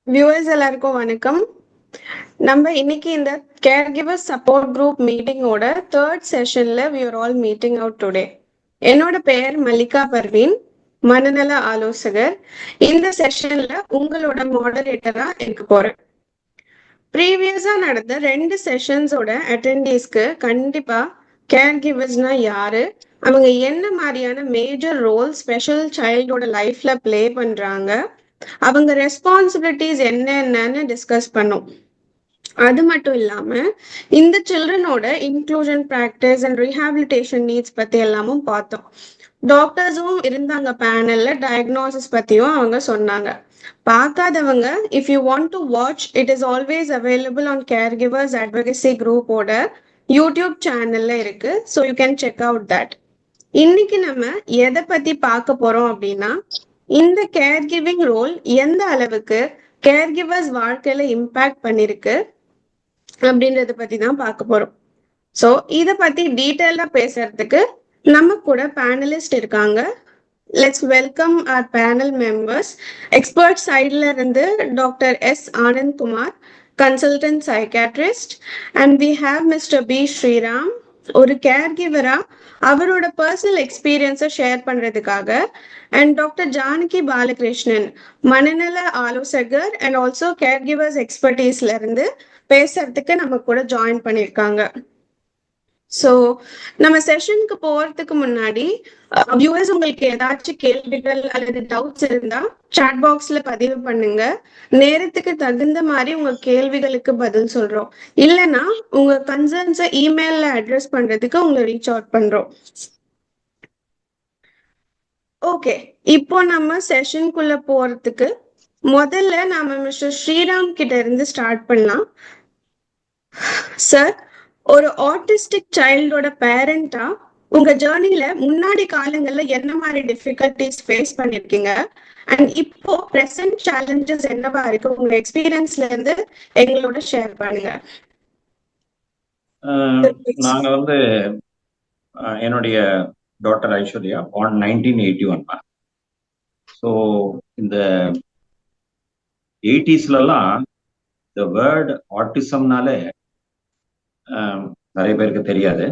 Viewers எல்லாருக்கும் வணக்கம். நம்ம இன்னைக்கு இந்த கேர் கிவர் சப்போர்ட் குரூப் மீட்டிங்கோட தேர்ட் செஷன்ல we are all meeting out today. என்னோட பெயர் மல்லிகா பர்வீன், மனநல ஆலோசகர். இந்த செஷன்ல உங்களோட மாடரேட்டரா இருக்க போறேன். ப்ரீவியஸா நடந்த 2 செஷன்ஸோட அட்டெண்டீஸ்க்கு கண்டிப்பா கேர் கிவர்ஸ்னா யாரு, அவங்க என்ன மாதிரியான மேஜர் ரோல் ஸ்பெஷல் சைல்டோட லைஃப்ல ப்ளே பண்றாங்க, அவங்க ரெஸ்பான்சிபிலிட்டிஸ் என்னென்னு டிஸ்கஸ் பண்ணோம். அது மட்டும் இல்லாம இந்த சில்ட்ரனோட inclusion practice and rehabilitation needs பத்தி எல்லாமும் பார்த்தோம். டாக்டர்ஸும் இருந்தாங்க பேனல்ல, டயக்னோசிஸ் பத்தியும் அவங்க சொன்னாங்க. பார்க்காதவங்க if you want to watch it is always available on caregivers advocacy குரூப்போட யூடியூப் சேனல்ல இருக்கு. So you can check out that. இன்னைக்கு நம்ம எதை பத்தி பார்க்க போறோம் அப்படின்னா, இந்த கேர் கிவிங் ரோல் எந்த அளவுக்கு கேர் கிவர்ஸ் வாழ்க்கையில இம்பாக்ட் பண்ணிருக்கு அப்படின்றத பத்தி தான் பார்க்க போறோம். ஸோ இதை பத்தி டீட்டெயிலா பேசுறதுக்கு நம்ம கூட பேனலிஸ்ட் இருக்காங்க. Let's welcome our panel members. Expert சைட்ல இருந்து doctor S Anand Kumar, consultant psychiatrist, and we have mister P Sriram, ஒரு கேர் கிவரா அவரோட பர்சனல் எக்ஸ்பீரியன்ஸை ஷேர் பண்றதுக்காக, அண்ட் டாக்டர் ஜானகி பாலகிருஷ்ணன், மனநல ஆலோசகர் அண்ட் ஆல்சோ கேர் கிவர்ஸ் எக்ஸ்பர்டீஸ்ல இருந்து பேசுறதுக்கு நம்ம கூட ஜாயின் பண்ணியிருக்காங்க. ஸோ நம்ம செஷனுக்கு போறதுக்கு முன்னாடி வியூவர்ஸ் உங்களுக்கு ஏதாச்சும் கேள்விகள் அல்லது டவுட்ஸ் இருந்தா சாட் பாக்ஸ்ல பதிவு பண்ணுங்க. நேரத்துக்கு தகுந்த மாதிரி உங்க கேள்விகளுக்கு பதில் சொல்றோம். இல்லைன்னா உங்க கன்சர்ன்ஸை இமெயில்ல அட்ரஸ் பண்றதுக்கு உங்களை ரீச் அவுட் பண்றோம். ஓகே, இப்போ நம்ம செஷனுக்குள்ள போறதுக்கு முதல்ல நாம மிஸ்டர் ஸ்ரீராம் கிட்ட இருந்து ஸ்டார்ட் பண்ணலாம். சார், ஒரு ஆட்டிஸ்டிக் சைல்டோட பேரண்டா உங்க ஜேர்னில முன்னாடி காலங்கள்ல என்ன மாதிரி டிஃபிகல்டிஸ் ஃபேஸ் பண்ணிருக்கீங்க, அண்ட் இப்போ பிரசன்ட் சேலஞ்சஸ் என்னவா இருக்கு, உங்க எக்ஸ்பீரியன்ஸ்ல இருந்து எங்களோட ஷேர் பண்ணுங்க. நாங்க வந்து என்னுடைய டாக்டர் ஐஸ்வர்யா born 1981. ஸோ இந்த 80ஸ்லாம் இந்த வேர்ட் ஆட்டிசம்னாலே நிறைய பேருக்கு தெரியாது.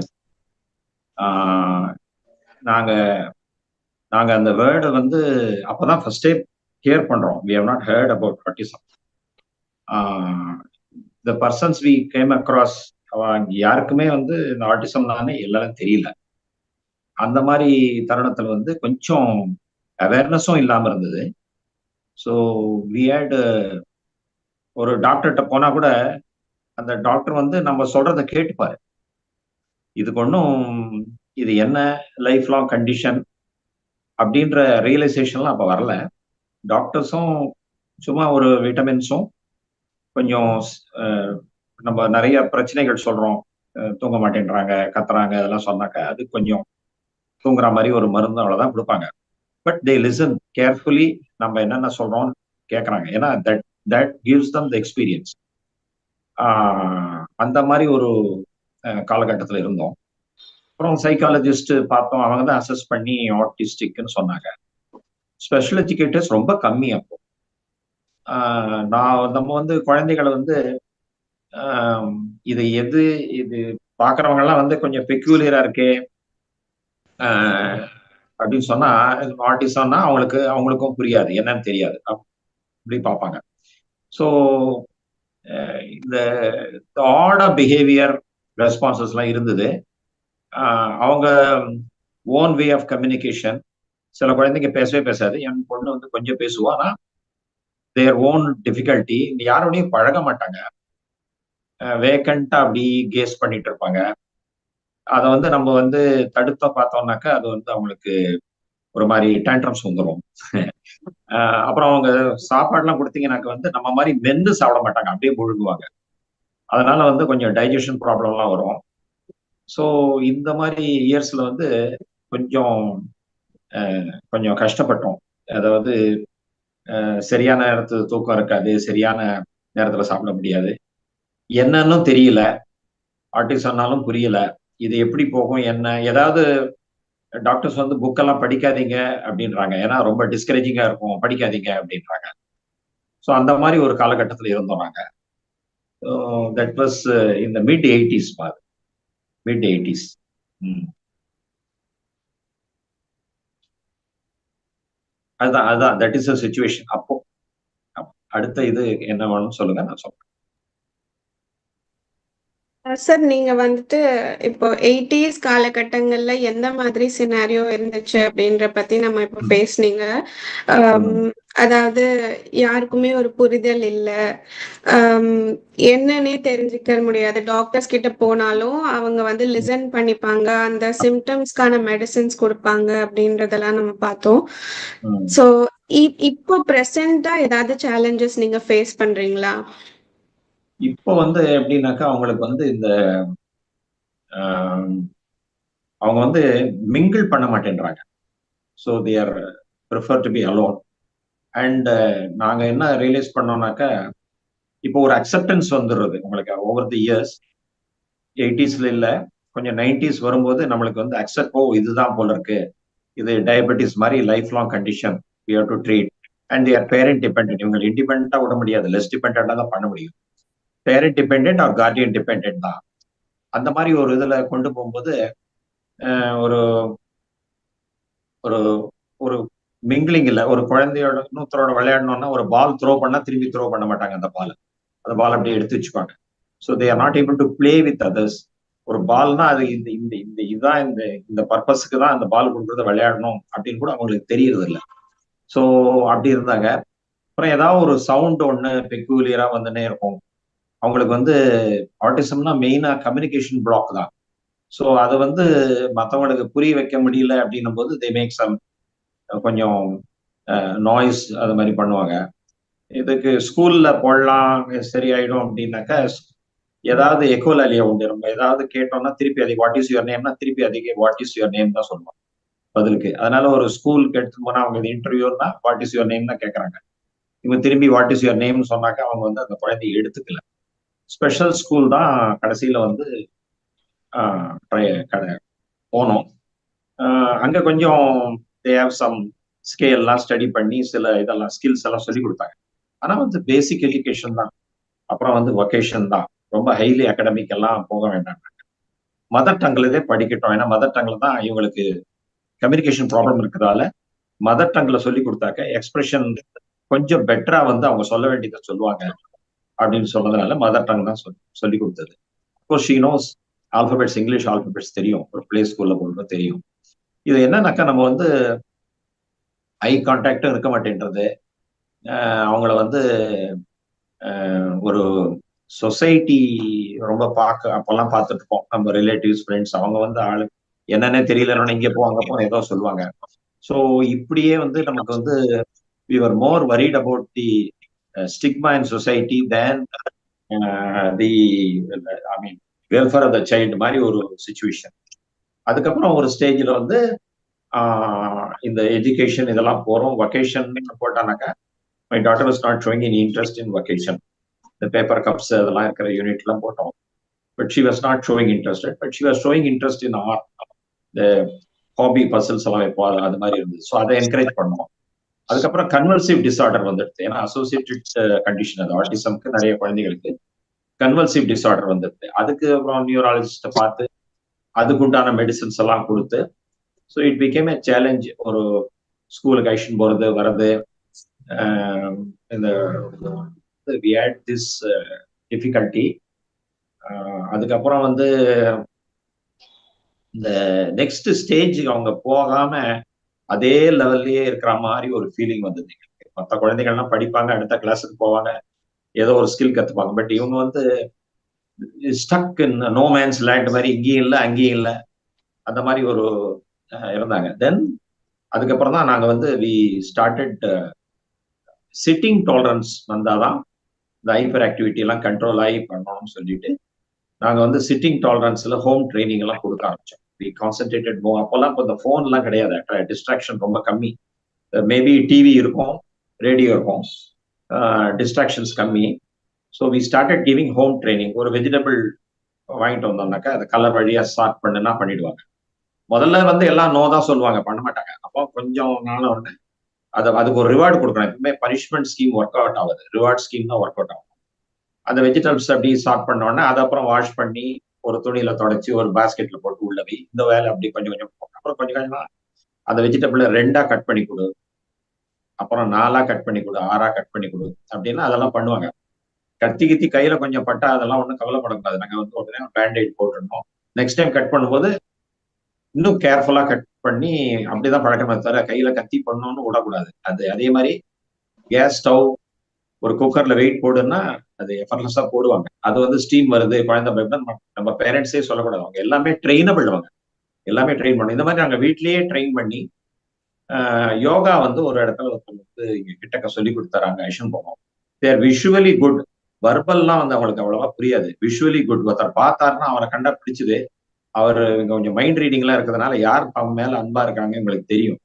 நாங்க நாங்க அந்த வேர்டை வந்து அப்பதான் ஃபர்ஸ்டே ஹியர் பண்றோம். we have not heard about autism. the persons we came across யாருக்குமே வந்து இந்த ஆட்டிசம்னாலே எல்லாரும் தெரியல. அந்த மாதிரி தருணத்துல வந்து கொஞ்சம் அவேர்னஸும் இல்லாம இருந்தது. ஸோ வி ஹேட் ஒரு டாக்டர்கிட்ட போனா கூட அந்த டாக்டர் வந்து நம்ம சொல்றதை கேட்டுப்பாரு. இதுக்கு ஒன்றும் இது என்ன லைஃப் லாங் கண்டிஷன் அப்படின்ற ரியலைசேஷன்லாம் அப்போ வரல. டாக்டர்ஸும் சும்மா ஒரு விட்டமின்ஸும் கொஞ்சம் நம்ம நிறைய பிரச்சனைகள் சொல்றோம், தூங்க மாட்டேன்றாங்க, கத்துறாங்க, அதெல்லாம் சொன்னாக்க அது கொஞ்சம் தூங்குற மாதிரி ஒரு மருந்து அவ்வளோதான் கொடுப்பாங்க. பட் தே லிசன் கேர்ஃபுல்லி, நம்ம என்னென்ன சொல்றோம் கேட்குறாங்க. ஏன்னா that gives them the experience. அந்த மாதிரி ஒரு காலகட்டத்தில் இருந்தோம். அப்புறம் சைக்காலஜிஸ்ட் பார்த்தோம், அவங்க தான் அசஸ் பண்ணி ஆட்டிஸ்டிக்னு சொன்னாங்க. ஸ்பெஷல் எஜுகேட்டர்ஸ் ரொம்ப கம்மி அப்போ. நம்ம வந்து குழந்தைகளை வந்து இது பார்க்குறவங்க எல்லாம் வந்து கொஞ்சம் பெக்யூலியரா இருக்கே அப்படின்னு சொன்னா, ஆட்டிசம்னா அவங்களுக்கும் புரியாது, என்னன்னு தெரியாது, அப்படி பார்ப்பாங்க. ஸோ இந்த ஆட பிஹேவியர் ரெஸ்பான்சஸ்லாம் இருந்தது. அவங்க ஓன் வே ஆஃப் கம்யூனிகேஷன். சில குழந்தைங்க பேசவே பேசாது, என் பொண்ணு வந்து கொஞ்சம் பேசுவா, ஆனால் தேர் ஓன் டிஃபிகல்ட்டி. யாரோடையும் பழக மாட்டாங்க, வேக்கண்டா அப்படி கேஸ் பண்ணிட்டு இருப்பாங்க. அதை வந்து நம்ம வந்து தடுத்த பார்த்தோம்னாக்கா அது வந்து அவங்களுக்கு ஒரு மாதிரி டேண்ட்ரம்ஸ் வந்துடும். அப்புறம் அவங்க சாப்பாடுலாம் கொடுத்தீங்கன்னாக்க வந்து நம்ம மாதிரி மென்று சாப்பிட மாட்டாங்க, அப்படியே முழுங்குவாங்க. அதனால வந்து கொஞ்சம் டைஜஷன் ப்ராப்ளம்லாம் வரும். ஸோ இந்த மாதிரி இயர்ஸ்ல வந்து கொஞ்சம் கஷ்டப்பட்டோம். அதாவது சரியான நேரத்துல தூக்கம் இருக்காது, சரியான நேரத்துல சாப்பிட முடியாது, என்னன்னு தெரியல, ஆட்டிசம்னாலும் புரியல, இது எப்படி போகும் என்ன. ஏதாவது டாக்டர்ஸ் வந்து புக்கெல்லாம் படிக்காதீங்க அப்படின்றாங்க, ஏன்னா ரொம்ப டிஸ்கரேஜிங்கா இருக்கும், படிக்காதீங்க அப்படின்றாங்க. ஸோ அந்த மாதிரி ஒரு காலகட்டத்தில் இருந்தோம் நாங்க. தட் வாஸ் இந்த mid-80s பாரு, mid-80s. அதுதான் அதுதான் தட் இஸ் அ சிச்சுவேஷன் அப்போ. அடுத்த இது என்ன வேணும்னு சொல்லுங்க, நான் சொல்றேன். சார் நீங்க வந்துட்டு இப்போ 80s காலகட்டங்கள்ல எந்த மாதிரி சினாரியோ இருந்துச்சு அப்படின்ற பத்தி நம்ம இப்போ பேசுனீங்க. அதாவது யாருக்குமே ஒரு புரிதல் இல்ல. என்னன்னே தெரிஞ்சுக்க முடியாது. டாக்டர்ஸ் கிட்ட போனாலும் அவங்க வந்து லிசன் பண்ணிப்பாங்க. அந்த சிம்டம்ஸ்க்கான மெடிசின்ஸ் குடுப்பாங்க அப்படின்றதெல்லாம் நம்ம பார்த்தோம். ஸோ இப்போ பிரசன்ட்டா ஏதாவது சேலஞ்சஸ் நீங்க ஃபேஸ் பண்றீங்களா? இப்போ வந்து எப்படின்னாக்கா அவங்களுக்கு வந்து இந்த அவங்க வந்து மிங்கிள் பண்ண மாட்டேன்றாங்க. So they are prefer to be alone. And நாங்க என்ன ரியலைஸ் பண்ணோம்னாக்கா, இப்போ ஒரு அக்செப்டன்ஸ் வந்துடுறது உங்களுக்கு ஓவர் தி இயர்ஸ். 80ஸ்ல இல்ல, கொஞ்சம் 90s வரும்போது நம்மளுக்கு வந்து அக்செப்ட், ஓ இதுதான் போல இருக்கு, இது டயபெட்டிஸ் மாதிரி life long condition, we have to treat. And their parent dependent. இவங்க இண்டிபெண்டா விட முடியாது, லெஸ் டிபெண்டா தான் பண்ண முடியும். Parent dependent or guardian dependent தான். அந்த மாதிரி ஒரு இதுல கொண்டு போகும்போது ஒரு ஒரு ஒரு மிங்கிலிங் இல்ல. ஒரு குழந்தையோட இன்னொருத்தரோட விளையாடணும்னா ஒரு பால் த்ரோ பண்ணா திரும்பி த்ரோ பண்ண மாட்டாங்க. அந்த பால் அப்படியே எடுத்து வச்சுப்பாங்க. So they are not able to play with others. ஒரு பால்னா அது இந்த இந்த இந்த இதுதான், இந்த இந்த பர்பஸ்க்கு தான் அந்த பால் கொடுக்குறத விளையாடணும் அப்படின்னு கூட அவங்களுக்கு தெரியறது இல்லை. ஸோ அப்படி இருந்தாங்க. அப்புறம் ஏதாவது ஒரு சவுண்ட் ஒன்று பெக்யூலியரா வந்துன்னே இருக்கும். அவங்களுக்கு வந்து ஆட்டிசம்னா மெயினா கம்யூனிகேஷன் பிளாக் தான். ஸோ அதை வந்து மற்றவங்களுக்கு புரிய வைக்க முடியல அப்படின்னும் போது தே மேக் சம் கொஞ்சம் நாய்ஸ் அது மாதிரி பண்ணுவாங்க. இதுக்கு ஸ்கூல்ல போடலாம் சரியாயிடும் அப்படின்னாக்கா, ஏதாவது எக்கோலாலியா உண்டு. நம்ம ஏதாவது கேட்டோம்னா திருப்பி அதை வாட் இஸ் யுவர் நேம்னா திருப்பி அதிக வாட் இஸ் யுவர் நேம் தான் சொல்லுவோம் பதிலுக்கு. அதனால ஒரு ஸ்கூலுக்கு எடுத்து போனா அவங்க இது இன்டர்வியூனா வாட் இஸ் யுவர் நேம் தான் கேட்கறாங்க. இவங்க திரும்பி வாட் இஸ் யுவர் நேம்னு சொன்னாக்கா அவங்க வந்து அந்த குழந்தைய எடுத்துக்கல. ஸ்பெஷல் ஸ்கூல் தான் கடைசியில வந்து போனோம். அங்க கொஞ்சம் தே ஹேவ் சம் ஸ்கேல்லாம் ஸ்டடி பண்ணி சில இதெல்லாம் ஸ்கில்ஸ் எல்லாம் சொல்லி கொடுத்தாங்க. ஆனா வந்து பேசிக் எஜுகேஷன் தான். அப்புறம் வந்து வொகேஷன் தான். ரொம்ப ஹைலி அகாடமிக் எல்லாம் போக வேண்டாம். மதர் டங்லதே படிக்கட்டும். ஏன்னா மதர் டங்ல தான் இவங்களுக்கு கம்யூனிகேஷன் ப்ராப்ளம் இருக்கிறதால மதர் டங்ல சொல்லி கொடுத்தாக்க எக்ஸ்பிரஷன் கொஞ்சம் பெட்டரா வந்து அவங்க சொல்ல வேண்டியதை சொல்லுவாங்க அப்படின்னு சொன்னதுனால மதர் டங் தான் சொல்லி கொடுத்தது. Of course she nose alphabets, English alphabets தெரியும். ஒரு பிளே ஸ்கூல்ல போடுறது தெரியும். இது என்னன்னாக்கா நம்ம வந்து ஐ கான்டாக்டும் இருக்க மாட்டேன்றது. அவங்கள வந்து ஒரு சொசைட்டி ரொம்ப பார்க்க அப்பெல்லாம் பார்த்துட்டு இருப்போம். நம்ம ரிலேட்டிவ்ஸ், ஃப்ரெண்ட்ஸ் அவங்க வந்து ஆளு என்னன்னே தெரியலன்னு இங்க போ அங்க போ ஏதோ சொல்லுவாங்க. ஸோ இப்படியே வந்து நமக்கு வந்து we were more worried about the stigma in society than the I mean welfare of the child மாதிரி ஒரு சிச்சுவேஷன். அதுக்கப்புறம் ஒரு ஸ்டேஜ்ல வந்து இந்த எஜுகேஷன் இதெல்லாம் போறோம். வொகேஷன் போட்டானாக்கா my daughter was not showing any interest in vocation. இந்த பேப்பர் கப்ஸ் அதெல்லாம் இருக்கிற யூனிட் எல்லாம் போட்டோம். But she was not showing interested. But she was showing interest in art. இந்த ஹாபி பசில்ஸ் எல்லாம் வைப்போம், அது மாதிரி இருந்தது. ஸோ அதை என்கரேஜ் பண்ணோம். அதுக்கப்புறம் கன்வல்சிவ் டிசார்டர் வந்துடுது. ஏன்னா அசோசியேட்டட் கண்டிஷன் அது ஆட்டிசம்க்கு நிறைய குழந்தைகளுக்கு கன்வல்சிவ் டிசார்டர் வந்துடுது. அதுக்கு அப்புறம் நியூராலஜிஸ்ட பார்த்து அதுக்குண்டான மெடிசின்ஸ் எல்லாம் கொடுத்து so it became A challenge. ஒரு ஸ்கூலுக்கு அழைச்சிட்டு போறது வர்றது, இந்த we had this difficulty. அதுக்கப்புறம் வந்து இந்த நெக்ஸ்ட் ஸ்டேஜ் அவங்க போகாம அதே லெவல்லயே இருக்கிற மாதிரி ஒரு ஃபீலிங் வந்தது. மற்ற குழந்தைகள்லாம் படிப்பாங்க, அடுத்த கிளாஸுக்கு போவாங்க, ஏதோ ஒரு ஸ்கில் கத்துப்பாங்க. பட் இவங்க வந்து stuck in no man's land மாதிரி இங்கேயும் இல்லை அங்கேயும் இல்லை அந்த மாதிரி ஒரு இருந்தாங்க. தென் அதுக்கப்புறம் தான் நாங்க வந்து வி ஸ்டார்டட் சிட்டிங் டாலரன்ஸ் வந்தாதான் இந்த ஹைப்பர் ஆக்டிவிட்டி எல்லாம் கண்ட்ரோல் ஆகி பண்ணணும்னு சொல்லிட்டு நாங்க வந்து சிட்டிங் டாலரன்ஸ்ல ஹோம் ட்ரைனிங் எல்லாம் கொடுக்க ஆரம்பிச்சோம். We concentrated more. அப்பெல்லாம் இப்போ இந்த ஃபோன் எல்லாம் கிடையாது, டிஸ்ட்ராக்ஷன் ரொம்ப கம்மி. மேபி டிவி இருக்கும், ரேடியோ இருக்கும், டிஸ்ட்ராக்ஷன்ஸ் கம்மி. So we started giving home training. ஒரு வெஜிடபிள் வாங்கிட்டு வந்தோம்னாக்கா அதை கலர் வழியா ஸ்டார்ட் பண்ணுன்னா பண்ணிடுவாங்க. முதல்ல வந்து எல்லாம் நோ தான் சொல்லுவாங்க, பண்ண மாட்டாங்க. அப்போ கொஞ்சம் நாள உடனே அதுக்கு ஒரு ரிவார்டு கொடுக்கணும். எப்பவுமே பனிஷ்மெண்ட் ஸ்கீம் ஒர்க் அவுட் ஆகுது, ரிவார்ட் ஸ்கீம் தான் ஒர்க் அவுட் ஆகும். அந்த வெஜிடபிள்ஸ் அப்படி ஸ்டார்ட் பண்ணோடனே அதை அப்புறம் வாஷ் பண்ணி ஒரு துணியில தொடச்சி ஒரு பாஸ்கெட்ல போட்டு உள்ள வை, இந்த வேலை அப்படி கொஞ்சம் கொஞ்சம் அப்புறம் கொஞ்சம் கொஞ்சமா அந்த வெஜிடபிளை 2ஆ கட் பண்ணி கொடு, அப்புறம் 4ஆ கட் பண்ணி கொடு, 6ஆ கட் பண்ணி கொடு அப்படின்னா அதெல்லாம் பண்ணுவாங்க. கத்தி கித்தி கையில கொஞ்சம் பட்டா அதெல்லாம் ஒன்றும் கவலைப்படக்கூடாது, நாங்க வந்து உடனே பேண்டேட் போட்டுருந்தோம். நெக்ஸ்ட் டைம் கட் பண்ணும்போது இன்னும் கேர்ஃபுல்லா கட் பண்ணி அப்படிதான் பழக்கமே தவிர கையில கத்தி பண்ணணும்னு விடக்கூடாது. அது அதே மாதிரி கேஸ் ஸ்டவ் ஒரு குக்கர்ல வெயிட் போடுன்னா அது எஃபர்ட்லெஸ்ஸா போடுவாங்க. அது வந்து ஸ்டீம் வருது குழந்தை பயப்பட நம்ம பேரண்ட்ஸே சொல்லக்கூடாது, அவங்க எல்லாமே ட்ரெயினபிள், அவங்க எல்லாமே ட்ரெயின் பண்ணணும். இந்த மாதிரி நாங்க வீட்லயே ட்ரெயின் பண்ணி யோகா வந்து ஒரு இடத்துல ஒருத்தர் வந்து இங்க கிட்டக்க சொல்லி கொடுத்தாங்க, ஐஷன் போனோம். தேர் விஷுவலி குட், வர்பல்லாம் வந்து அவங்களுக்கு அவ்வளவா புரியாது, விஷுவலி குட். ஒருத்தர் பார்த்தாருன்னா அவரை கண்டா பிடிச்சது, அவர் கொஞ்சம் மைண்ட் ரீடிங் எல்லாம் இருக்கிறதுனால யார் அவங்க மேல அன்பா இருக்காங்க உங்களுக்கு தெரியும்.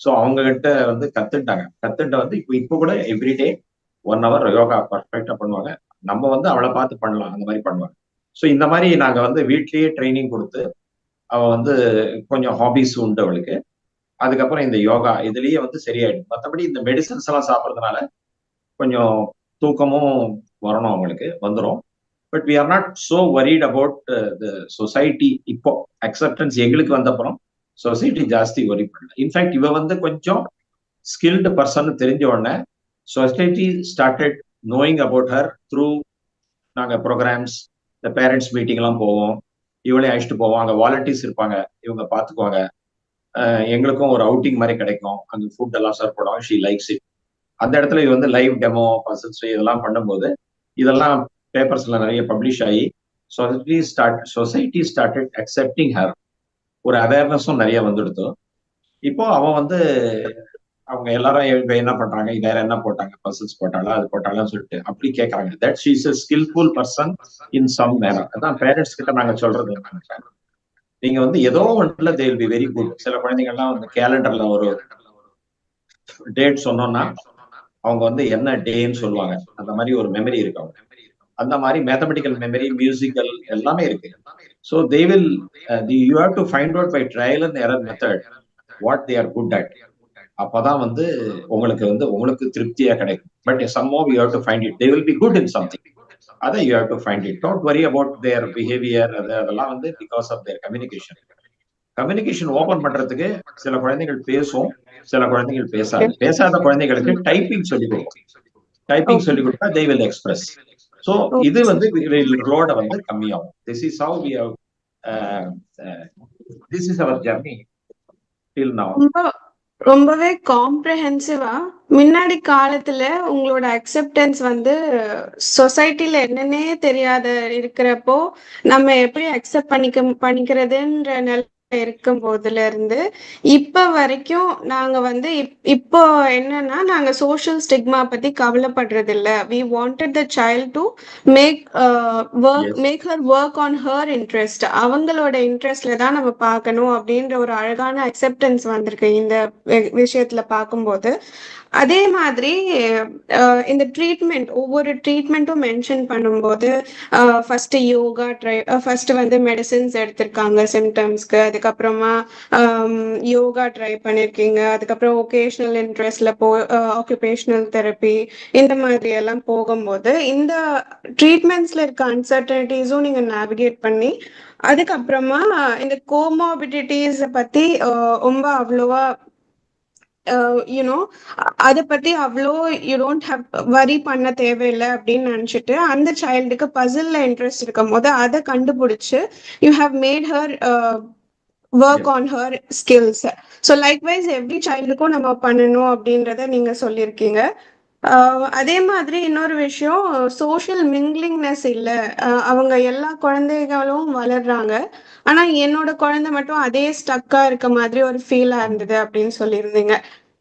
ஸோ அவங்க கிட்ட வந்து கத்துட்டு வந்து இப்போ கூட எவ்ரிடே 1 hour யோகா பர்ஃபெக்டா பண்ணுவாங்க. நம்ம வந்து அவளை பார்த்து பண்ணலாம், அந்த மாதிரி பண்ணுவாங்க. ஸோ இந்த மாதிரி நாங்க வந்து வீட்லயே ட்ரைனிங் கொடுத்து அவ வந்து கொஞ்சம் ஹாபிஸ் உண்டு அவளுக்கு. அதுக்கப்புறம் இந்த யோகா இதுலயே வந்து சரியாயிடும். மற்றபடி இந்த மெடிசன்ஸ் எல்லாம் சாப்பிட்றதுனால கொஞ்சம் தூக்கமும் வரணும், அவங்களுக்கு வந்துடும். But we are not so worried about the society. இப்போ அக்செப்டன்ஸ் எங்களுக்கு வந்தப்புறம் சொசைட்டி ஜாஸ்தி வரி பண்ணல. இன்ஃபேக்ட் இவ வந்து கொஞ்சம் ஸ்கில்டு பர்சன் தெரிஞ்ச உடனே society started knowing about her through நாங்க ப்ரோக்ராம்ஸ், இந்த பேரண்ட்ஸ் மீட்டிங் எல்லாம் போவோம், இவளையும் அழைச்சிட்டு போவோம், அங்க வாலண்டியர்ஸ் இருப்பாங்க, இவங்க பாத்துக்குவாங்க. எங்களுக்கும் ஒரு அவுட்டிங் மாதிரி கிடைக்கும், அங்க ஃபுட் எல்லாம் சர்வ் பண்ணுவாங்க, ஷீ லைக்ஸ் இட். அந்த இடத்துல இது வந்து லைவ் டெமோ பசல்ஸ் இதெல்லாம் பண்ணும்போது இதெல்லாம் பேப்பர்ஸ்ல நிறைய பப்ளிஷ் ஆகி சொசைட்டி ஸ்டார்டட் அக்செப்டிங் ஹர். ஒரு அவேர்னஸும் நிறைய வந்துடுது. இப்போ அவன் வந்து அவங்க எல்லாரும் இப்ப என்ன பண்றாங்க, வேற என்ன போட்டாங்க, பசில்ஸ் போட்டாளா அது போட்டாலான்னு சொல்லிட்டு அப்படி கேட்கறாங்க. That she is a skillful person in some manner. அதான் பேரண்ட்ஸ் கிட்ட நாங்க சொல்றது என்னன்னு, நீங்க வந்து ஏதோ ஒன்றுல they will be very good. சில குழந்தைங்கள்லாம் வந்து கேலண்டர்ல ஒரு டேட் சொன்னோம்னா அவங்க வந்து என்ன டேன்னு சொல்லுவாங்க, அந்த மாதிரி ஒரு மெமரி இருக்கு அவங்க. அந்த மாதிரி மேத்தமெட்டிக்கல் மெமரி, மியூசிக்கல் எல்லாமே இருக்கு. So they will you have to find out by trial and error method what they are good at. அப்பதான் வந்து உங்களுக்கு திருப்தியா கிடைக்கும். But somehow you have to find it, they will be good in something, அதை you have to find it. Don't worry about their behavior. அதெல்லாம் வந்து because of their communication open பண்றதுக்கு சில குழந்தைகள் பேசும், சில குழந்தைகள் பேசாது. பேசாத குழந்தைகளுக்கு டைப்பிங் சொல்லி கொடுக்கும். டைப்பிங் சொல்லி கொடுத்தா they will express. ஸோ இது வந்து லோட வந்து கம்மியாகும். This is how we have this is our journey till now. ரொம்பவே காம்ப்ரஹென்சிவா முன்னாடி காலத்துல உங்களோட அக்செப்டன்ஸ் வந்து சொசைட்டில என்னன்னே தெரியாத இருக்கிறப்போ நம்ம எப்படி அக்செப்ட் பண்ணிக்கிறதுன்ற நிலை இருக்கும் போதுல இருந்து இப்ப வரைக்கும் நாங்க வந்து இப்போ என்னன்னா நாங்க சோஷியல் ஸ்டிக்மா பத்தி கவலைப்படுறது இல்ல. We wanted the child to make make her work on her interest, அவங்களோட இன்ட்ரெஸ்ட்ல தான் நம்ம பார்க்கணும் அப்படின்ற ஒரு அழகான அக்செப்டன்ஸ் வந்திருக்கு இந்த விஷயத்துல பார்க்கும்போது. அதே மாதிரி இந்த ட்ரீட்மெண்ட், ஒவ்வொரு ட்ரீட்மெண்ட்டும் மென்ஷன் பண்ணும்போது ஃபர்ஸ்ட் யோகா ஃபர்ஸ்ட் வந்து மெடிசின்ஸ் எடுத்திருக்காங்க சிம்டம்ஸ்க்கு, அதுக்கப்புறமா யோகா ட்ரை பண்ணிருக்கீங்க, அதுக்கப்புறம் ஒகேஷனல் இன்ட்ரெஸ்ட்ல ஆக்குபேஷனல் தெரப்பி, இந்த மாதிரி எல்லாம் போகும்போது இந்த ட்ரீட்மெண்ட்ஸ்ல இருக்க அன்சர்டனிட்டிஸும் நீங்க நேவிகேட் பண்ணி அதுக்கப்புறமா இந்த கோமார்பிடிட்டிஸ் பத்தி ரொம்ப அவ்வளோவா யூனோ அதை பத்தி அவ்வளோ யூ டோன்ட் ஹவ் வரி பண்ண தேவையில்லை அப்படின்னு நினச்சிட்டு அந்த சைல்டுக்கு பசில்ல இன்ட்ரெஸ்ட் இருக்கும் போது அதை கண்டுபிடிச்சு you have made her work on her skills. So likewise every சைல்டுக்கும் நம்ம பண்ணணும் அப்படின்றத நீங்க சொல்லியிருக்கீங்க. அதே மாதிரி இன்னொரு விஷயம், சோஷியல் மிங்லிங்னஸ் இல்லை. அவங்க எல்லா குழந்தைகளும் வளர்றாங்க, ஆனா என்னோட குழந்தை மட்டும் அதே ஸ்டக்கா இருக்க மாதிரி ஒரு ஃபீலா இருந்தது அப்படின்னு சொல்லியிருந்தீங்க.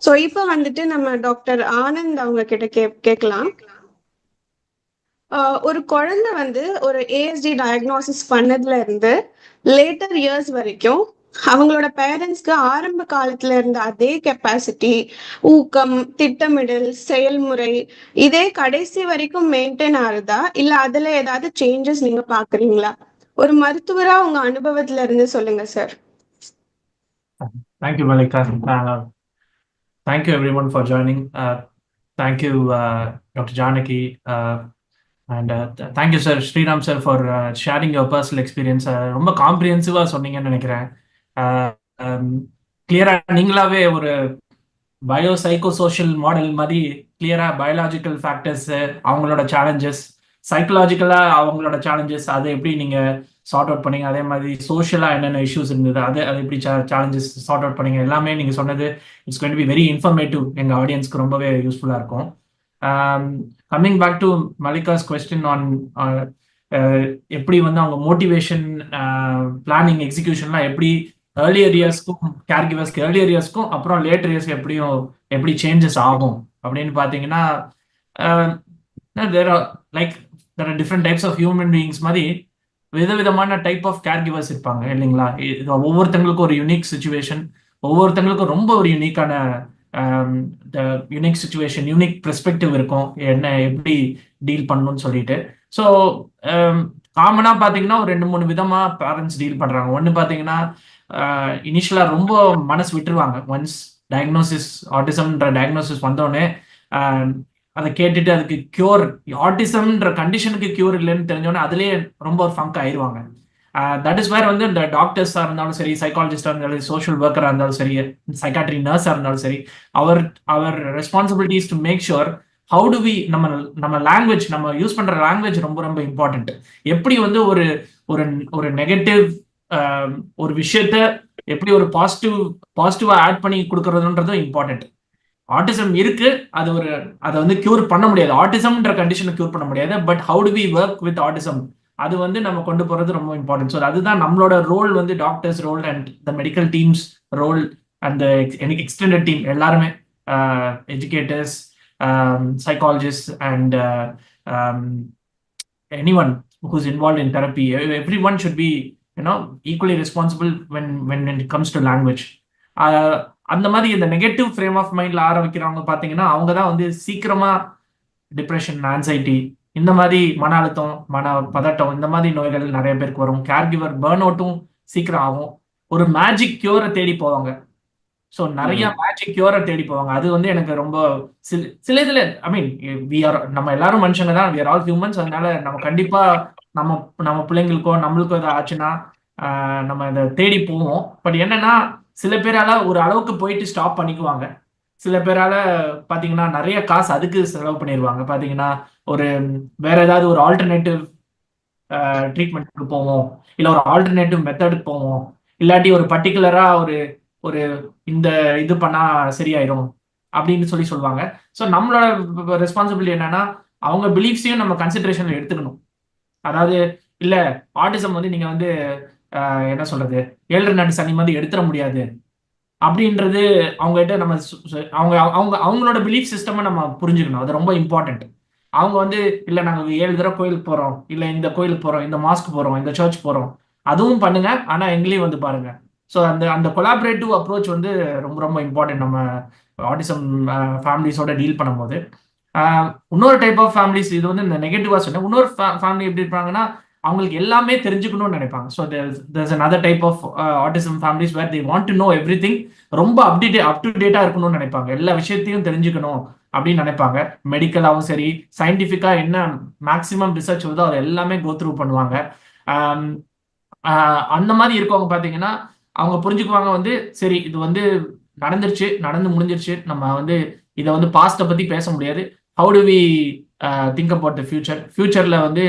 ஸோ இப்போ வந்துட்டு நம்ம டாக்டர் ஆனந்த் அவங்க கிட்ட கேட்கலாம். ஒரு குழந்தை வந்து ஒரு ஏஎஸ்டி டயக்னோசிஸ் பண்ணதுல இருந்து லேட்டர் இயர்ஸ் வரைக்கும் அவங்களோட பேரண்ட்ஸ்க்கு ஆரம்ப காலத்துல இருந்த அதே கெப்பாசிட்டி, ஊக்கம், திட்டமிடல், செயல்முறை இதே கடைசி வரைக்கும் மெயின்டைன் ஆகுதா, இல்ல அதுல ஏதாவது சேஞ்சஸ் நீங்க பாக்குறீங்களா? ஒரு மருத்துவரா உங்க அனுபவத்துல இருந்து சொல்லுங்க sir. Thank you Mallika. Thank you everyone for joining. Thank you, Dr. Janaki, and thank you, sir, Sriram sir, for sharing your personal experience. ரொம்ப காம்ப்ரிஹென்சிவா சொன்னீங்கன்னு நினைக்கிறேன். கிளியரா நீங்களாவே ஒரு பயோ சைக்கோ சோஷியல் மாடல் மாதிரி கிளியரா பயாலாஜிக்கல் ஃபேக்டர்ஸ், அவங்களோட சேலஞ்சஸ், சைக்கலாஜிக்கலா அவங்களோட சேலஞ்சஸ், அதை எப்படி நீங்க சார்ட் அவுட் பண்ணீங்க, அதே மாதிரி சோஷியலா என்னென்ன இஷ்யூஸ் இருந்தது, அது எப்படி சேலஞ்சஸ் சார்ட் அவுட் பண்ணீங்க, எல்லாமே நீங்க சொன்னது it's going to be very informative. எங்க ஆடியன்ஸ்க்கு ரொம்பவே யூஸ்ஃபுல்லா இருக்கும். Coming back to Mallika's question on எப்படி வந்து அவங்க மோட்டிவேஷன், பிளானிங், எக்ஸிகியூஷன்லாம் எப்படி ஏர்லியர் இயர்ஸ்க்கும் கேர் கிவர்ஸ்க்கு ஏர்லியர் இயர்ஸ்க்கும் அப்புறம் லேட்டர் இயர்ஸ்க்கு எப்படி சேஞ்சஸ் ஆகும் அப்படின்னு பார்த்தீங்கன்னா, there are like there are different types of human beings மாதிரி விதவிதமான டைப் ஆஃப் கேர் கிவர்ஸ் இருப்பாங்க இல்லைங்களா. ஒவ்வொருத்தங்களுக்கும் ஒரு யுனிக் சுச்சுவேஷன், ஒவ்வொருத்தங்களுக்கும் ரொம்ப ஒரு யுனிக்கான யுனிக் சுச்சுவேஷன், யுனிக் பெர்ஸ்பெக்டிவ் இருக்கும் என்ன எப்படி டீல் பண்ணணும்னு சொல்லிட்டு. ஸோ காமனா பார்த்தீங்கன்னா ஒரு 2-3 விதமா பேரண்ட்ஸ் டீல் பண்றாங்க. ஒன்று பார்த்தீங்கன்னா இனிஷியலா ரொம்ப மனசு விட்டுருவாங்க. ஒன்ஸ் டயக்னோசிஸ், ஆட்டிசம்ன்ற டயக்னோசிஸ் வந்தோடனே அதை கேட்டுட்டு அதுக்கு கியூர், ஆட்டிசம்ன்ற கண்டிஷனுக்கு கியூர் இல்லைன்னு தெரிஞ்சோடனே அதுலேயே ரொம்ப ஒரு ஃபங்க் ஆயிடுவாங்க. தட் இஸ் வேர் வந்து இந்த டாக்டர்ஸாக இருந்தாலும் சரி, சைக்காலஜிஸ்டாக இருந்தாலும் சரி, சோஷியல் ஒர்க்கராக இருந்தாலும் சரி, சைக்காட்ரி நர்ஸாக இருந்தாலும் சரி, அவர் responsibilities to make sure how to we நம்ம லாங்குவேஜ், நம்ம யூஸ் பண்ற லாங்குவேஜ் ரொம்ப ரொம்ப இம்பார்ட்டன்ட். எப்படி வந்து ஒரு ஒரு நெகட்டிவ் ஒரு விஷயத்த எப்படி ஒரு பாசிட்டிவா ஆட் பண்ணி கொடுக்கறதுன்றதும் இம்பார்ட்டன்ட். ஆட்டிசம் இருக்கு, அதை வந்து கியூர் பண்ண முடியாது, ஆட்டிசம்ன்ற கண்டிஷனை கியூர் பண்ண முடியாது. But how to we work with autism, அது வந்து நம்ம கொண்டு போறது ரொம்ப இம்பார்ட்டன்ட். ஸோ அதுதான் நம்மளோட ரோல், வந்து doctors role and the medical teams role and extended team எல்லாருமே, educators, psychologists, and anyone who's involved in therapy, everyone should be equally responsible when it comes to language. அந்த மாதிரி இந்த negative frame of மைண்ட்ல ஆரம்பிக்கிறவங்க பார்த்தீங்கன்னா அவங்க தான் வந்து சீக்கிரமா டிப்ரெஷன், ஆன்சைட்டி, இந்த மாதிரி மன அழுத்தம், மன பதட்டம், இந்த மாதிரி நோய்கள் நிறைய பேருக்கு வரும். கேர் கிவர் பர்ன் அவுட்டும் சீக்கிரம் ஆகும். ஒரு மேஜிக் கியூரை தேடி போவாங்க. ஸோ நிறைய மேஜிக் கியூரை தேடி போவாங்க. அது வந்து எனக்கு ரொம்ப சில இதுல ஐ மீன் நம்ம எல்லாரும் மனுஷங்க தான், வி ஆர் ஆல் ஹியூமன்ஸ். அதனால நம்ம கண்டிப்பா நம்ம பிள்ளைங்களுக்கோ நம்மளுக்கோ ஏதாவது ஆச்சுன்னா நம்ம இதை தேடி போவோம். பட் என்னன்னா சில பேரால ஒரு அளவுக்கு போயிட்டு ஸ்டாப் பண்ணிக்குவாங்க. சில பேரால பாத்தீங்கன்னா நிறைய காசு அதுக்கு செலவு பண்ணிடுவாங்க. பாத்தீங்கன்னா ஒரு வேற ஏதாவது ஒரு ஆல்டர்னேட்டிவ் ட்ரீட்மெண்ட்டுக்கு போவோம், இல்லை ஒரு ஆல்டர்னேட்டிவ் மெத்தடுக்கு போவோம், இல்லாட்டி ஒரு பர்டிகுலரா ஒரு ஒரு இந்த இது பண்ணா சரியாயிரும் அப்படின்னு சொல்லுவாங்க. ஸோ நம்மளோட ரெஸ்பான்சிபிலிட்டி என்னன்னா அவங்க பிலீஃப்ஸையும் நம்ம கன்சிடரேஷன்ல எடுத்துக்கணும். அதாவது இல்ல ஆட்டிசம் வந்து நீங்க வந்து என்ன சொல்றது, 7 நாட்டு சனி மாதிரி எடுத்துட முடியாது அப்படின்றது அவங்ககிட்ட நம்ம அவங்களோட பிலீஃப் சிஸ்டமை நம்ம புரிஞ்சுக்கணும். அது ரொம்ப இம்பார்ட்டன்ட். அவங்க வந்து இல்ல நாங்க 7 தடவை கோயிலுக்கு போறோம், இல்ல இந்த கோயிலுக்கு போறோம், இந்த மாஸ்க் போறோம், இந்த சர்ச் போறோம், அதுவும் பண்ணுங்க, ஆனா எங்களையும் வந்து பாருங்க. ஸோ அந்த கொலாபரேட்டிவ் அப்ரோச் வந்து ரொம்ப ரொம்ப இம்பார்ட்டன்ட் நம்ம ஆட்டிசம் ஃபேமிலிஸோட டீல் பண்ணும்போது. இன்னொரு டைப் ஆஃப் ஃபேமிலிஸ், இது வந்து இந்த நெகட்டிவா சொன்னேன். இன்னொரு ஃபேமிலி எப்படி இருப்பாங்கன்னா அவங்களுக்கு எல்லாமே தெரிஞ்சுக்கணும்னு நினைப்பாங்க. So there's another type of autism families where they want to know everything. ரொம்ப அப் டு டேட்டா இருக்கணும்னு நினைப்பாங்க, எல்லா விஷயத்தையும் தெரிஞ்சுக்கணும் அப்படின்னு நினைப்பாங்க. மெடிக்கலாகவும் சரி, சயின்டிஃபிக்கா என்ன மேக்சிமம் ரிசர்ச் வருதோ அதை எல்லாமே கோ த்ரூ பண்ணுவாங்க. அந்த மாதிரி இருக்கவங்க பார்த்தீங்கன்னா அவங்க புரிஞ்சுக்குவாங்க வந்து சரி இது வந்து நடந்துருச்சு, நடந்து முடிஞ்சிருச்சு, நம்ம வந்து இதை வந்து பாஸ்ட்டை பத்தி பேச முடியாது. How to we think about the ஃபியூச்சர்ல வந்து